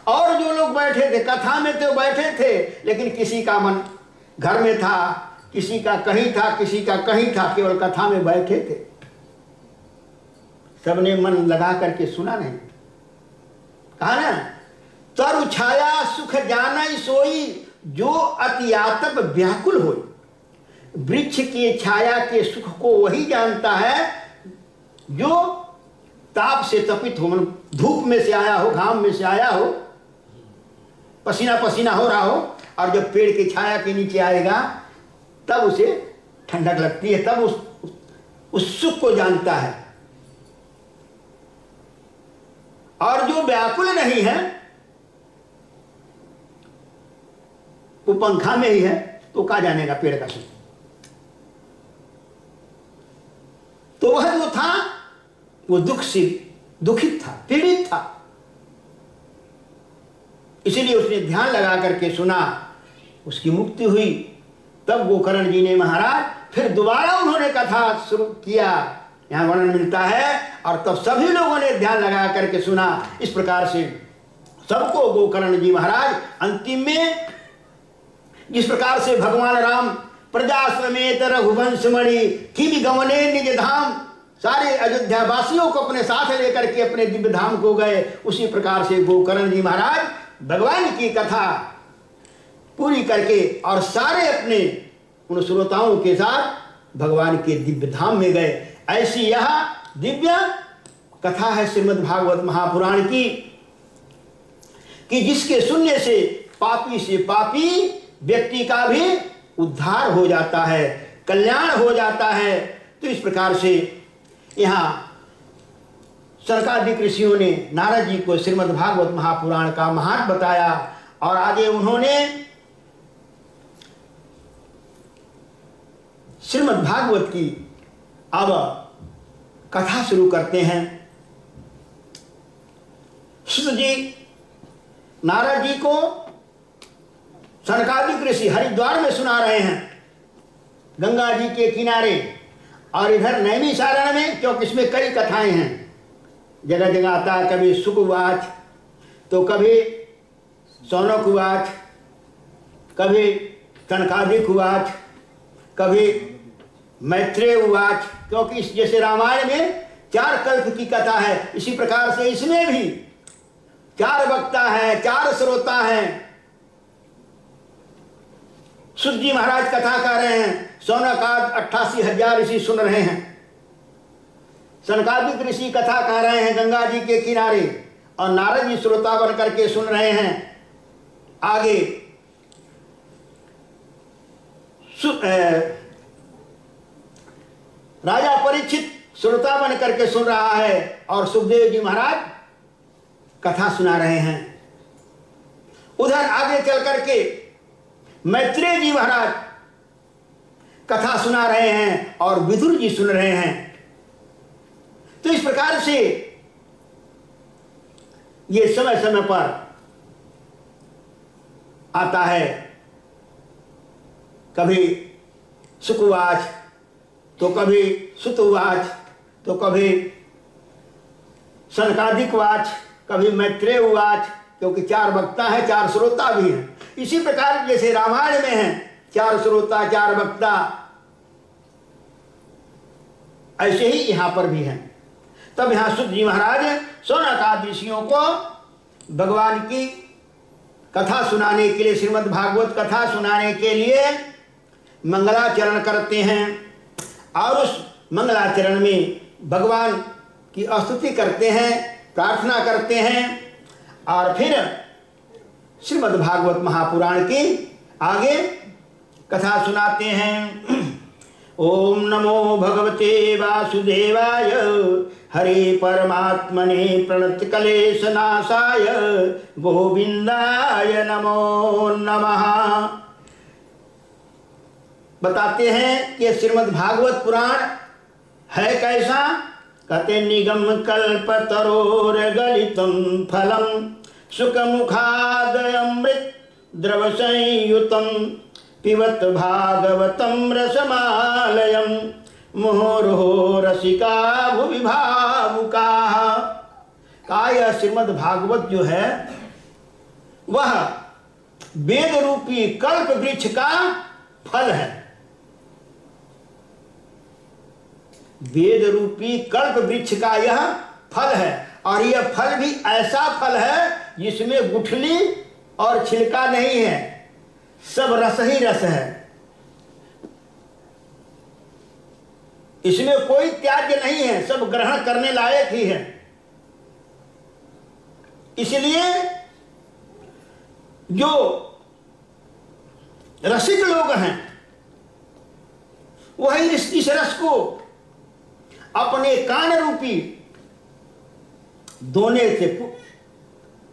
और जो लोग बैठे थे कथा में तो बैठे थे, लेकिन किसी का मन घर में था, किसी का कहीं था, किसी का कहीं था, केवल कथा में बैठे थे। सबने मन लगा करके सुना नहीं। कहा ना, तरु छाया सुख जानई सोई, जो अतियातप व्याकुल होई। वृक्ष की छाया के सुख को वही जानता है जो ताप से तपित हो, धूप में से आया हो, घाम में से आया हो, पसीना पसीना हो रहा हो, और जब पेड़ की छाया के नीचे आएगा तब उसे ठंडक लगती है, तब उस सुख को जानता है। और जो व्याकुल नहीं है, वो पंखा में ही है, तो क्या जानेगा पेड़ का सुख? तो वह जो था वो दुख से दुखित था, पीड़ित था, इसीलिए उसने ध्यान लगा करके सुना, उसकी मुक्ति हुई। तब गोकर्ण जी ने महाराज फिर दोबारा उन्होंने कथा शुरू किया, यहां वर्णन मिलता है, और तब सभी लोगों ने ध्यान लगा करके सुना। इस प्रकार से सबको गोकर्ण जी महाराज अंतिम में जिस प्रकार से भगवान राम प्रजा समेत रघुवंश मणि किमि गमने निज धाम, सारे अयोध्या वासियों को अपने साथ लेकर के अपने दिव्य धाम को गए, उसी प्रकार से गोकर्ण जी महाराज भगवान की कथा पूरी करके और सारे अपने उन श्रोताओं के साथ भगवान के दिव्य धाम में गए। ऐसी यह दिव्य कथा है श्रीमद् भागवत महापुराण की, कि जिसके सुनने से पापी से पापी व्यक्ति का भी उद्धार हो जाता है, कल्याण हो जाता है। तो इस प्रकार से यहाँ सनकादिक ऋषियों ने नारद जी को श्रीमद् भागवत महापुराण का महात्म्य बताया, और आगे उन्होंने श्रीमद् भागवत की अब कथा शुरू करते हैं। सुत जी नारद जी को सनकादिक ऋषि हरिद्वार में सुना रहे हैं, गंगा जी के किनारे, और इधर नैमिषारण्य में, क्योंकि इसमें कई कथाएं हैं, जगह जगह आता है, कभी सुकवाच, तो कभी सौनक उवाच, कभी सनकादिक उवाच, कभी मैत्रेय उवाच, क्योंकि जैसे रामायण में 4 कल्प की कथा है, इसी प्रकार से इसमें भी 4 वक्ता हैं, 4 श्रोता हैं। सुत जी महाराज कथा कर रहे हैं, सौनकाद 88,000 ऋषि सुन रहे हैं, सनकादिक ऋषि कथा कह रहे हैं गंगा जी के किनारे, और नारद जी श्रोता बन करके सुन रहे हैं। आगे राजा परीक्षित श्रोता बन करके सुन रहा है, और सुखदेव जी महाराज कथा सुना रहे हैं। उधर आगे चल करके मैत्रेय जी महाराज कथा सुना रहे हैं, और विदुर जी सुन रहे हैं। तो इस प्रकार से ये समय समय पर आता है, कभी सुकवाच, तो कभी सुतवाच, तो कभी सनकादिक वाच, कभी मैत्रेय उवाच, क्योंकि 4 वक्ता है, 4 श्रोता भी हैं। इसी प्रकार जैसे रामायण में हैं 4 श्रोता 4 वक्ता, ऐसे ही यहां पर भी हैं। तब यहां सुत जी महाराज सौनकादि ऋषियों को भगवान की कथा सुनाने के लिए, श्रीमद् भागवत कथा सुनाने के लिए मंगलाचरण करते हैं, और उस मंगलाचरण में भगवान की स्तुति करते हैं, प्रार्थना करते हैं और फिर श्रीमद् भागवत महापुराण की आगे कथा सुनाते हैं। ओम नमो भगवते वासुदेवाय हरे परमात्मने प्रणतक्लेशनाशाय गोविंदाय नमो नमः। बताते हैं कि श्रीमद् भागवत पुराण है कैसा। कहते निगम कल्पतरोर गलितम फलम सुखमुखादमृत द्रव संयुतम पिबत भागवतम रसमालयम मुहुर्हो रसिका भुवि भावुका। का यह श्रीमद् भागवत जो है वह वेद रूपी कल्प वृक्ष का फल है। वेद रूपी कल्प वृक्ष का यह फल है और यह फल भी ऐसा फल है जिसमें गुठली और छिलका नहीं है, सब रस ही रस है। इसमें कोई त्याज्य नहीं है, सब ग्रहण करने लायक ही है। इसलिए जो रसिक लोग हैं वही इस रस को अपने कान रूपी दोने से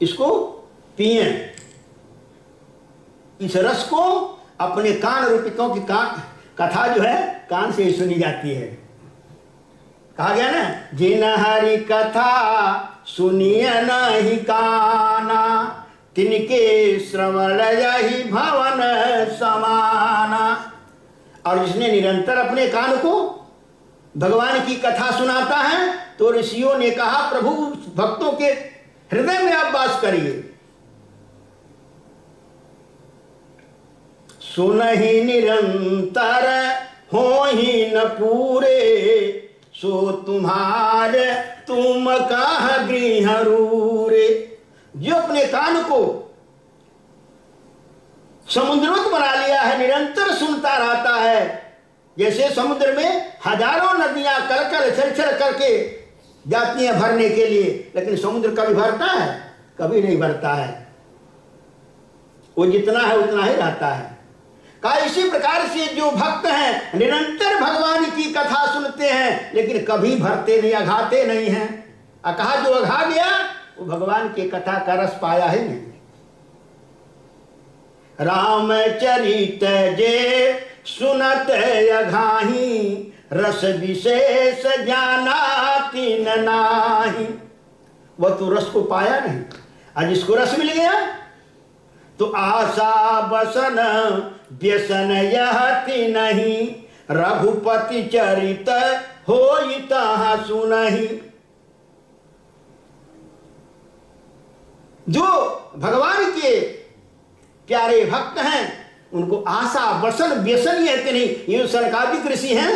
इसको पिए। इस रस को अपने कान रूपी, क्योंकि कान कथा जो है कान से ही सुनी जाती है। कहा गया ना, जिन हरि कथा सुनिय नहीं काना तिनके श्रवण यही भवन समाना। और जिसने निरंतर अपने कान को भगवान की कथा सुनाता है तो ऋषियों ने कहा प्रभु भक्तों के हृदय में आप वास करिए। सुनहि निरंतर हो ही न पूरे सो तुम्हारे तुम कह गृह रूरे। जो अपने कान को समुद्रवत बना लिया है, निरंतर सुनता रहता है। जैसे समुद्र में हजारों नदियां कलकल छलछल करके जाती हैं भरने के लिए, लेकिन समुद्र कभी भरता है? कभी नहीं भरता है। वो जितना है उतना ही रहता है। कहा इसी प्रकार से जो भक्त हैं निरंतर भगवान की कथा सुनते हैं लेकिन कभी भरते नहीं, अघाते नहीं हैं। कहा जो अघा गया वो भगवान की कथा का रस पाया ही नहीं। रामचरित जे सुनत अघाही रस विशेष जाना तीन नाही। वह तो रस को पाया नहीं, आज इसको रस मिल गया तो आशा बसन व्यसन यह नहीं रघुपति चरित होई तहाँ सुनहि। जो भगवान के प्यारे भक्त हैं उनको आशा बसन व्यसन कहते नहीं। ये सनकादिक ऋषि हैं,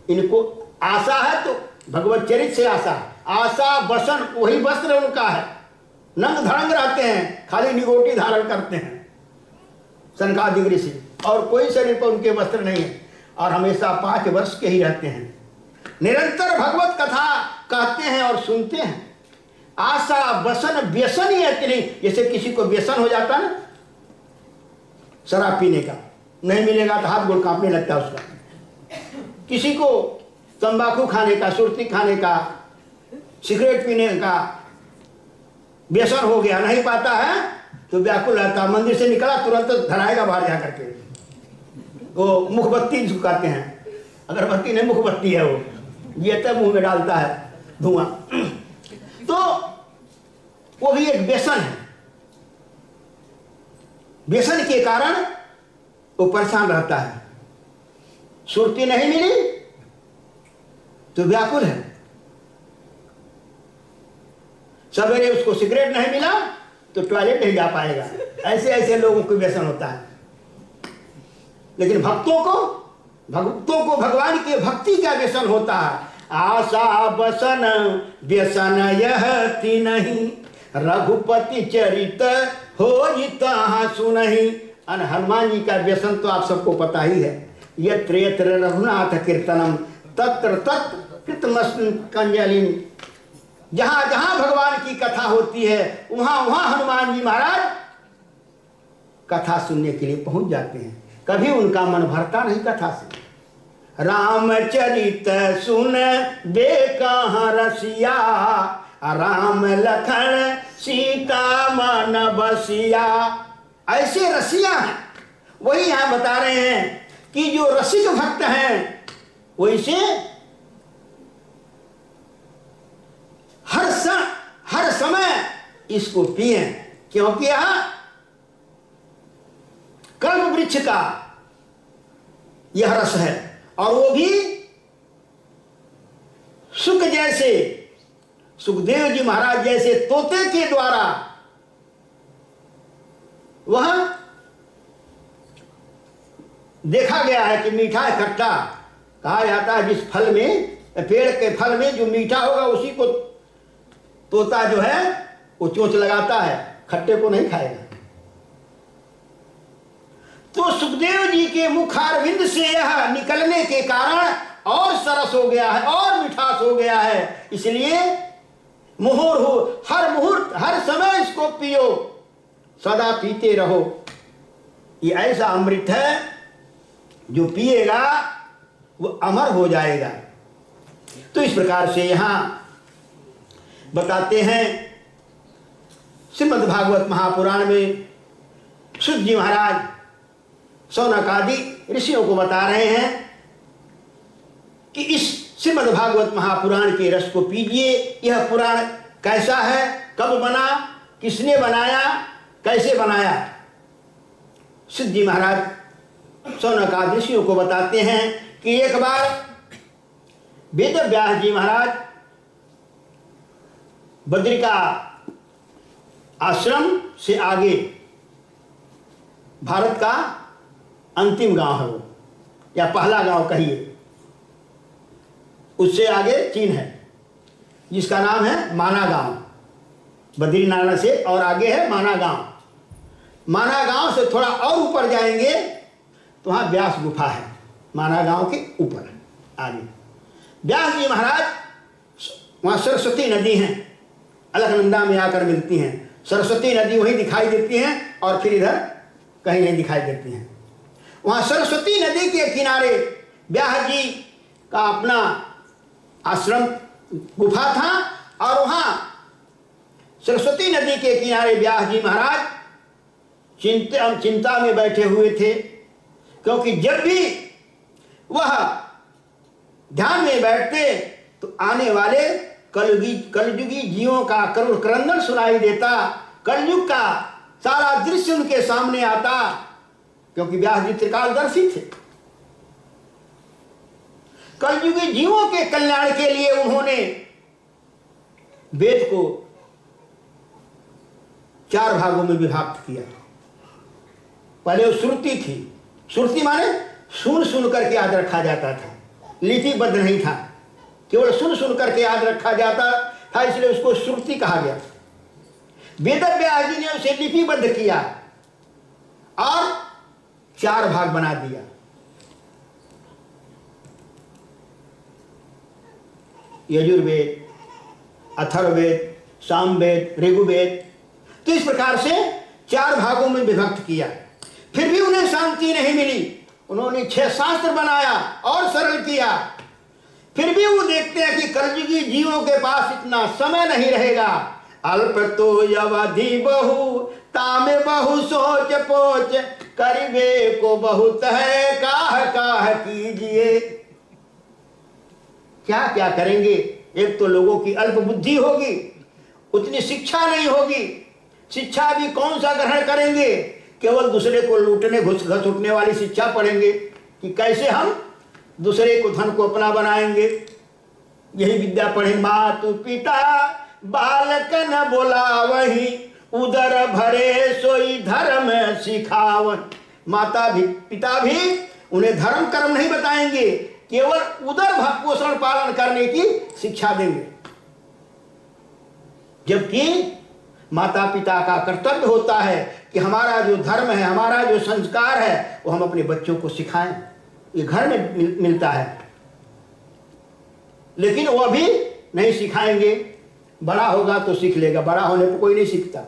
इनको आशा है तो भगवत चरित से आशा। आशा बसन वही वस्त्र उनका है, नंग धड़ंग रहते हैं, खाली निगोटी धारण करते हैं सनकादिक ऋषि, और कोई शरीर पर उनके वस्त्र नहीं है और हमेशा 5 वर्ष के ही रहते हैं। निरंतर भगवत कथा कहते हैं और सुनते हैं। आशा बसन व्यसन ही है कि नहीं। जैसे किसी को व्यसन हो जाता ना शराब पीने का, नहीं मिलेगा तो हाथ गोड़ कांपने लगता है उसका। किसी को तंबाकू खाने का, सुर्ती खाने का, सिगरेट पीने का व्यसन हो गया, नहीं पाता है तो व्याकुल रहता। मंदिर से निकला तुरंत धराएगा बाहर जा करके। वो मुखबत्ती जिसको कहते हैं, अगरबत्ती नहीं मुखबत्ती है, वो ये तब मुंह में डालता है धुआं। तो वो भी एक व्यसन है। व्यसन के कारण वो परेशान रहता है। सुरती नहीं मिली तो व्याकुल है। सवेरे उसको सिगरेट नहीं मिला तो टॉयलेट नहीं जा पाएगा। ऐसे ऐसे लोगों को व्यसन होता है। लेकिन भक्तों को भगवान की भक्ति का व्यसन होता है। आशा बसन व्यसन यह नहीं रघुपति चरित होई तहाँ सुनहि। हनुमान जी का व्यसन तो आप सबको पता ही है। यत्र यत्र रघुनाथ कीर्तनम तत्र तत्र कृतमस्तकांजलिं। जहां जहां भगवान की कथा होती है वहां वहां हनुमान जी महाराज कथा सुनने के लिए पहुंच जाते हैं। कभी उनका मन भरता नहीं कथा से। रामचरित सुन बे कहाँ रसिया, राम लखन सीता मन बसिया। ऐसे रसिया हैं। वही यहां बता रहे हैं कि जो रसिक भक्त हैं वैसे हर समय इसको पिए, क्योंकि यह कल्प वृक्ष का यह रस है। और वो भी सुख जैसे, सुखदेव जी महाराज जैसे तोते के द्वारा वह देखा गया है कि मीठा है खट्टा। कहा जाता है जिस फल में, पेड़ के फल में जो मीठा होगा उसी को तोता जो है वो चोंच लगाता है, खट्टे को नहीं खाएगा। तो सुखदेव जी के मुखारविंद से यह निकलने के कारण और सरस हो गया है और मिठास हो गया है। इसलिए हर मुहूर्त हर समय इसको पियो, सदा पीते रहो। ये ऐसा अमृत है जो पिएगा वो अमर हो जाएगा। तो इस प्रकार से यहां बताते हैं श्रीमद् भागवत महापुराण में सूत जी महाराज शौनक आदि ऋषियों को बता रहे हैं कि इस श्रीमद् भागवत महापुराण के रस को पीजिए। यह पुराण कैसा है, कब बना, किसने बनाया, कैसे बनाया। सूत जी महाराज शौनक आदि ऋषियों को बताते हैं कि एक बार वेद व्यास जी महाराज बद्रिका आश्रम से आगे, भारत का अंतिम गांव है वो, या पहला गांव कहिए, उससे आगे चीन है जिसका नाम है माना गांव। बद्रीनारायण से और आगे है माना गांव। माना गांव से थोड़ा और ऊपर जाएंगे तो वहाँ व्यास गुफा है, माना गांव के ऊपर आगे। व्यास जी महाराज वहाँ सरस्वती नदी हैं, अलकनंदा में आकर मिलती हैं। सरस्वती नदी वहीं दिखाई देती हैं और फिर इधर कहीं नहीं दिखाई देती हैं। वहाँ सरस्वती नदी के किनारे व्यास जी का अपना आश्रम गुफा था और वहाँ सरस्वती नदी के किनारे व्यास जी महाराज चिंता में बैठे हुए थे, क्योंकि जब भी वह ध्यान में बैठते तो आने वाले कलयुगी जीवों का करुण क्रंदन सुनाई देता। कलयुग का सारा दृश्य उनके सामने आता, क्योंकि व्यास जी त्रिकालदर्शी थे। कलयुगी जीवों के कल्याण के लिए उन्होंने वेद को 4 भागों में विभक्त किया। पहले वो श्रुति थी। श्रुति माने सुन सुन करके याद रखा जाता था, लिपिबद्ध नहीं था, केवल सुन सुन करके याद रखा जाता था, इसलिए उसको श्रुति कहा गया। वेद व्यास जी ने उसे लिपिबद्ध किया और 4 भाग बना दिया। यजुर्वेद, अथर्ववेद, सामवेद, ऋग्वेद। तो इस प्रकार से 4 भागों में विभक्त किया। फिर भी उन्हें शांति नहीं मिली। उन्होंने 6 शास्त्र बनाया और सरल किया। फिर भी वो देखते हैं कि कलयुगी जीवों के पास इतना समय नहीं रहेगा। अल्प तो अवधि बहु, तामे बहु सोच पोच, करिबे को बहुत है, काह काह कीजिए। क्या क्या करेंगे। एक तो लोगों की अल्प बुद्धि होगी, उतनी शिक्षा नहीं होगी। शिक्षा भी कौन सा ग्रहण करेंगे, केवल दूसरे को लूटने घुस-घसुटने वाली शिक्षा पढ़ेंगे कि कैसे हम दूसरे को धन को अपना बनाएंगे। यही विद्या पढ़े। मातु पिता बालक न बोलावही, उदर भरे सोई धर्म सिखावन। माता भी पिता भी उन्हें धर्म कर्म नहीं बताएंगे, केवल उदर पोषण पालन करने की शिक्षा देंगे। जबकि माता पिता का कर्तव्य होता है कि हमारा जो धर्म है, हमारा जो संस्कार है, वो हम अपने बच्चों को सिखाएं। ये घर में मिलता है। लेकिन वो अभी नहीं सिखाएंगे, बड़ा होगा तो सीख लेगा, बड़ा होने पर कोई नहीं सीखता।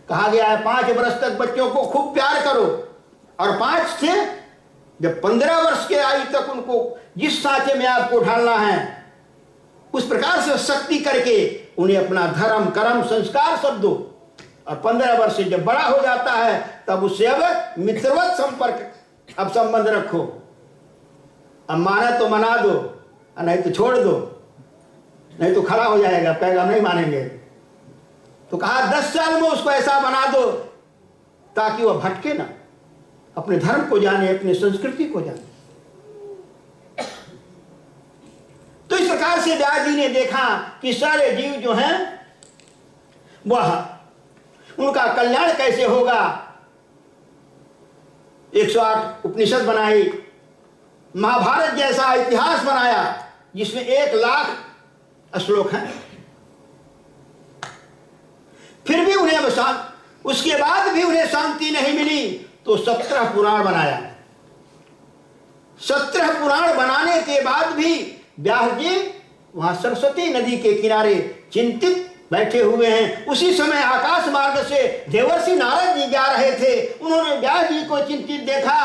कहा गया है 5 वर्ष तक बच्चों को खूब प्यार करो, और 5 से जब 15 वर्ष के आयु तक उनको जिस सांचे में आपको ढालना है उस प्रकार से शक्ति करके उन्हें अपना धर्म कर्म संस्कार सब दो। और 15 वर्ष से जब बड़ा हो जाता है तब उससे अब मित्रवत संपर्क, अब संबंध रखो। अब माना तो मना दो, नहीं तो छोड़ दो, नहीं तो खड़ा हो जाएगा, पैगाम नहीं मानेंगे। तो कहा 10 साल में उसको ऐसा बना दो ताकि वह भटके ना, अपने धर्म को जाने, अपनी संस्कृति को जाने। तो इस प्रकार से व्यास जी ने देखा कि सारे जीव जो हैं वह उनका कल्याण कैसे होगा। 108 उपनिषद बनाई, महाभारत जैसा इतिहास बनाया जिसमें 1 लाख श्लोक हैं। फिर भी उन्हें उसके बाद भी उन्हें शांति नहीं मिली तो 17 पुराण बनाया। 17 पुराण बनाने के बाद भी व्यास जी वहां सरस्वती नदी के किनारे चिंतित बैठे हुए हैं। उसी समय आकाश मार्ग से देवर्षि नारद जी जा रहे थे। उन्होंने व्यास जी को चिंतित देखा,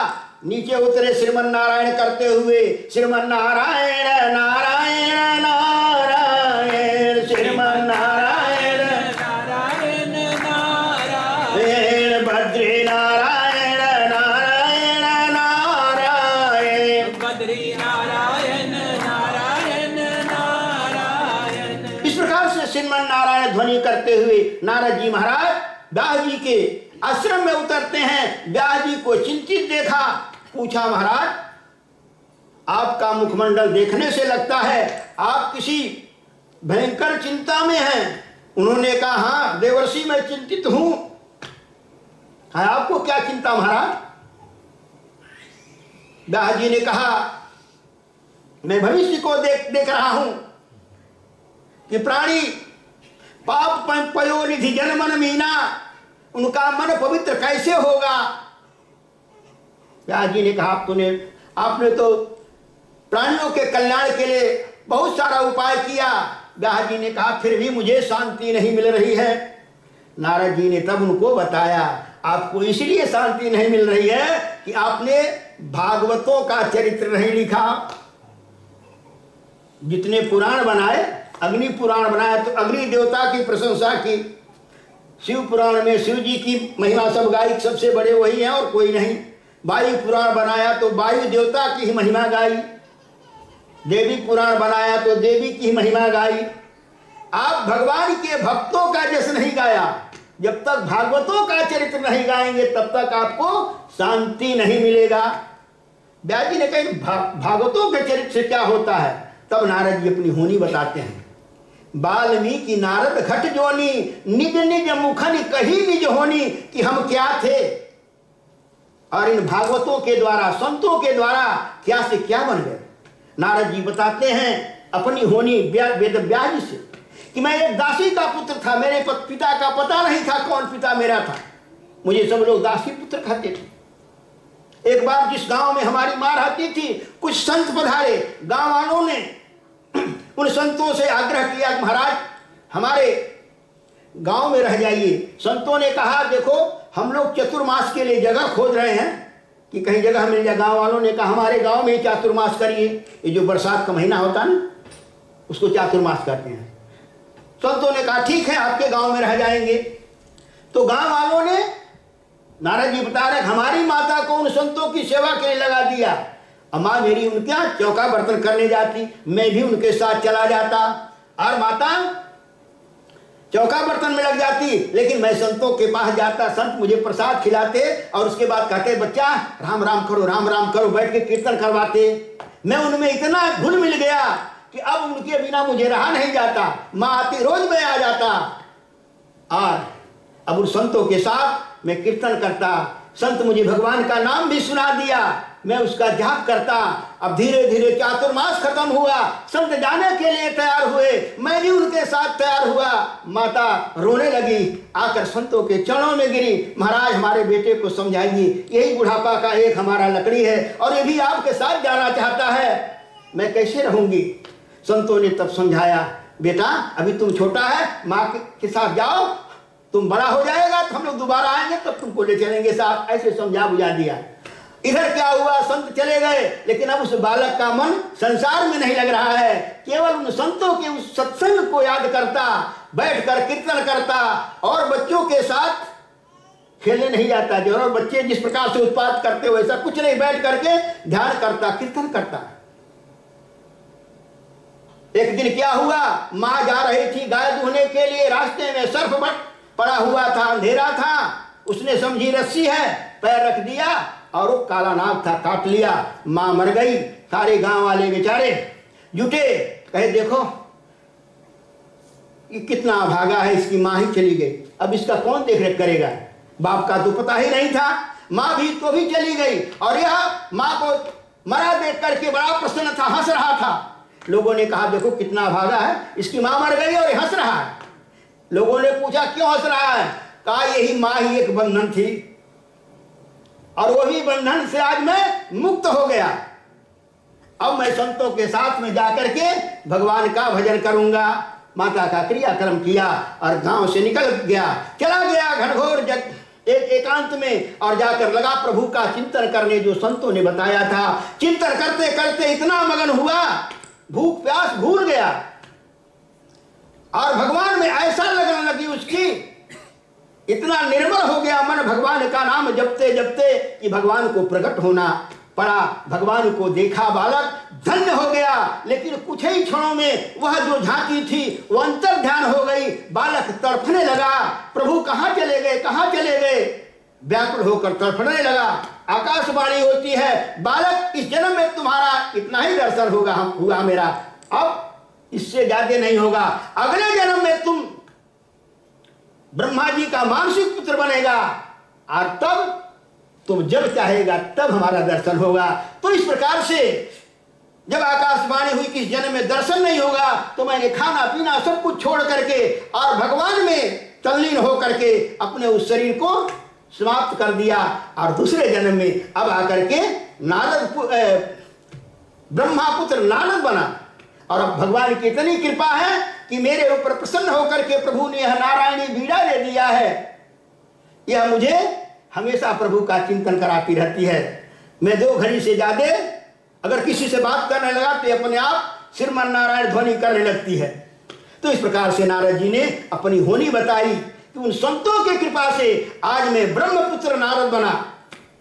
नीचे उतरे श्रीमन नारायण करते हुए, श्रीमन नारायण नारायण नारायण, श्रीमन नारायण नारायण नारायण, बद्री नारायण नारायण नारायण, बद्री नारायण नारायण नारायण। इस प्रकार से श्रीमन नारायण ध्वनि करते हुए नारद जी महाराज व्यास जी के आश्रम में उतरते हैं। व्यास जी को चिंतित देखा, पूछा महाराज आपका मुखमंडल देखने से लगता है आप किसी भयंकर चिंता में हैं। उन्होंने कहा हाँ देवर्षि मैं चिंतित हूं। है आपको क्या चिंता महाराज? व्यास जी ने कहा मैं भविष्य को देख रहा हूं कि प्राणी पाप पयोनिधि जन्मन मीना, उनका मन पवित्र कैसे होगा। व्यास जी ने कहा आपने तो प्राणियों के कल्याण के लिए बहुत सारा उपाय किया। व्यास जी ने कहा फिर भी मुझे शांति नहीं मिल रही है। नारद जी ने तब उनको बताया आपको इसलिए शांति नहीं मिल रही है कि आपने भागवतों का चरित्र नहीं लिखा। जितने पुराण बनाए, अग्नि पुराण बनाया तो अग्नि देवता की प्रशंसा की, शिव पुराण में शिव जी की महिमा सब गाई, सबसे बड़े वही हैं और कोई नहीं। वायु पुराण बनाया तो वायु देवता की ही महिमा गाई, देवी पुराण बनाया तो देवी की ही महिमा गाई। आप भगवान के भक्तों का जस नहीं गाया। जब तक भागवतों का चरित्र नहीं गाएंगे तब तक आपको शांति नहीं मिलेगा। व्यास जी ने कहा भागवतों के चरित्र से क्या होता है। तब नारद जी अपनी होनी बताते हैं। वाल्मीकि नारद घट जोनी, निज निज मुखनि कही निज होनी कि हम क्या थे। और इन भागवतों के द्वारा, संतों के द्वारा क्या से क्या बन गए। नारद जी बताते हैं अपनी होनी वेद व्यास जी से कि मैं एक दासी का पुत्र था, मेरे पिता का पता नहीं था कौन पिता मेरा था, मुझे सब लोग दासी पुत्र कहते थे। एक बार जिस गांव में हमारी माँ रहती थी, कुछ संत पधारे। गांव वालों ने उन संतों से आग्रह किया कि महाराज हमारे गांव में रह जाइए। संतों ने कहा देखो हम लोग चतुर्मास के लिए जगह खोज रहे हैं कि कहीं जगह मिल जाए। गांव वालों ने कहा हमारे गांव में ही चातुर्मास करिए। ये जो बरसात का महीना होता है ना उसको चातुर्मास करते हैं। संतों ने कहा ठीक है आपके गांव में रह जाएंगे। तो गांव वालों ने, नारद जी बता रहे हमारी माता को उन संतों की सेवा के लिए लगा दिया। अम्मा मेरी उनके यहाँ चौका बर्तन करने जाती, मैं भी उनके साथ चला जाता और माता चौका बर्तन में लग जाती, लेकिन मैं संतों के पास जाता, संत मुझे प्रसाद खिलाते और उसके बाद कहते बच्चा राम राम करो, बैठ के कीर्तन करवाते। मैं उनमें इतना घुल मिल गया कि अब उनके बिना मुझे रहा नहीं जाता। माँ आती रोज मैं आ जाता और अब उन संतों के साथ मैं कीर्तन करता। संत मुझे भगवान का नाम भी सुना दिया, मैं उसका जाप करता। अब धीरे धीरे चातुर्मास खत्म हुआ, संत जाने के लिए तैयार हुए, मैं भी उनके साथ तैयार हुआ। माता रोने लगी, आकर संतों के चरणों में गिरी। महाराज हमारे बेटे को समझाइए, यही बुढ़ापा का एक हमारा लकड़ी है और ये भी आपके साथ जाना चाहता है, मैं कैसे रहूंगी। संतों ने तब समझाया, बेटा अभी तुम छोटा है, माँ के साथ जाओ, तुम बड़ा हो जाएगा तो हम लोग दोबारा आएंगे तब तुमको ले चलेंगे साथ। ऐसे समझा बुझा दिया। इधर क्या हुआ, संत चले गए, लेकिन अब उस बालक का मन संसार में नहीं लग रहा है, केवल उन संतों के उस सत्संग को याद करता, बैठकर कीर्तन करता और बच्चों के साथ खेलने नहीं जाता। जो और बच्चे जिस प्रकार से उत्पाद करते वैसा कुछ नहीं, बैठ करके ध्यान करता, कीर्तन करता। एक दिन क्या हुआ, माँ जा रही थी गाय दुहने के लिए, रास्ते में सर्फ पड़ा हुआ था, अंधेरा था, उसने समझी रस्सी है, पैर रख दिया और वो काला नाग था, काट लिया, माँ मर गई। सारे गांव वाले बेचारे जुटे, कहे देखो ये कितना भागा है, इसकी माँ ही चली गई, अब इसका कौन देख रेख करेगा। बाप का तो पता ही नहीं था, माँ भी तो भी चली गई और यह माँ को मरा देख करके बड़ा प्रसन्न था, हंस रहा था। लोगों ने कहा देखो कितना भागा है, इसकी माँ मर गई और हंस रहा है। लोगों ने पूछा क्यों हंस रहा है, कहा यही माँ ही एक बंधन थी और वही बंधन से आज मैं मुक्त हो गया। अब मैं संतों के साथ में जाकर के भगवान का भजन करूंगा। माता का क्रियाक्रम किया और गांव से निकल गया, चला गया घनघोर एकांत में और जाकर लगा प्रभु का चिंतन करने, जो संतों ने बताया था। चिंतन करते करते इतना मगन हुआ, भूख प्यास भूल गया और भगवान में ऐसा लगने लगी उसकी, इतना निर्मल हो गया मन भगवान का नाम जपते जपते कि भगवान को प्रकट होना पड़ा। भगवान को देखा, बालक धन्य हो गया। लेकिन कुछ ही क्षणों में वह जो झांकी थी वो अंतर ध्यान हो गई। बालक तड़फने लगा, प्रभु कहाँ चले गए, कहाँ चले गए, व्याकुल होकर तड़फने लगा। आकाशवाणी होती है, बालक इस जन्म में तुम्हारा इतना ही दर्शन हुआ मेरा, अब इससे ज्यादा नहीं होगा। अगले जन्म में तुम ब्रह्मा जी का मानसिक पुत्र बनेगा और तब तुम जब चाहेगा तब हमारा दर्शन होगा। तो इस प्रकार से जब आकाशवाणी हुई कि इस जन्म में दर्शन नहीं होगा, तो मैंने खाना पीना सब कुछ छोड़ करके और भगवान में तल्लीन हो करके अपने उस शरीर को समाप्त कर दिया और दूसरे जन्म में अब आकर के ब्रह्मा पुत्र नारद बना। और अब भगवान की इतनी कृपा है कि मेरे ऊपर प्रसन्न होकर के प्रभु ने यह नारायणी बीड़ा दे दिया है। यह मुझे हमेशा प्रभु का चिंतन कराती रहती है। मैं 2 घड़ी से ज्यादा अगर किसी से बात करने लगा तो अपने आप श्रीमन नारायण ध्वनि करने लगती है। तो इस प्रकार से नारद जी ने अपनी होनी बताई कि उन संतों की कृपा से आज मैं ब्रह्मपुत्र नारद बना।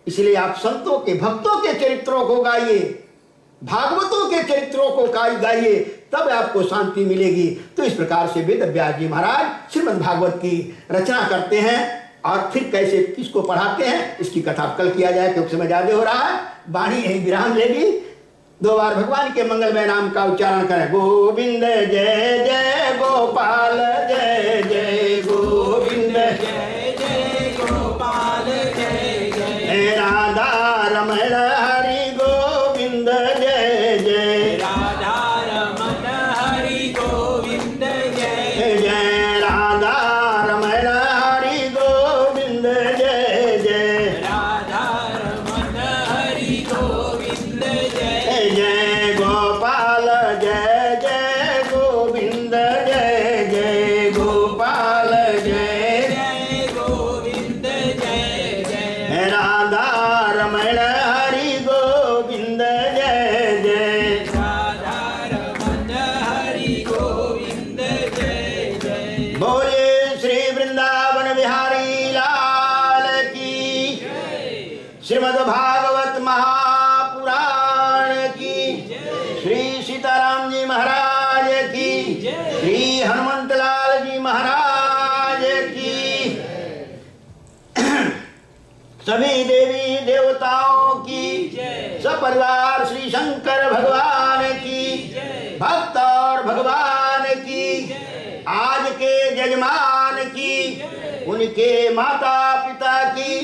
इसलिए आप संतों के भक्तों के चरित्रों को गाइए, भागवतों के चरित्रों को गाइए, तब आपको शांति मिलेगी। तो इस प्रकार से वेद व्यास जी महाराज श्रीमद् भागवत की रचना करते हैं और फिर कैसे किसको पढ़ाते हैं इसकी कथा कल किया जाए, क्योंकि समय ज्यादा हो रहा है। वाणी यही विराम लेगी। 2 बार भगवान के मंगलमय नाम का उच्चारण करें। गोविंद जय जय गोपाल जय जय गोविंद जय जय गोपाल जय जय राधा रमण हरि गोविंद जय जय राधा रमण हरि गोविंद जय जय राधा रमण हरि गोविंद जय जय राधा रमण हरि गोविंद जय जय गोपाल जय जय गोविंद जय जय गोपाल जय जय गोविंद जय जय राधा रमण हरि गोविंद जय जय राधा रमण हरि गोविंद जय जय बोले श्री वृंदावन बिहारी लाल की, श्रीमद् भागवत महापुराण की, श्री सीताराम जी महाराज की, श्री हनुमंत लाल जी महाराज की, सभी देवी देवताओं की, सपरिवार श्री शंकर भगवान की, भक्त और भगवान की, आज के जजमान की, उनके माता पिता की,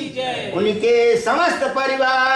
उनके समस्त परिवार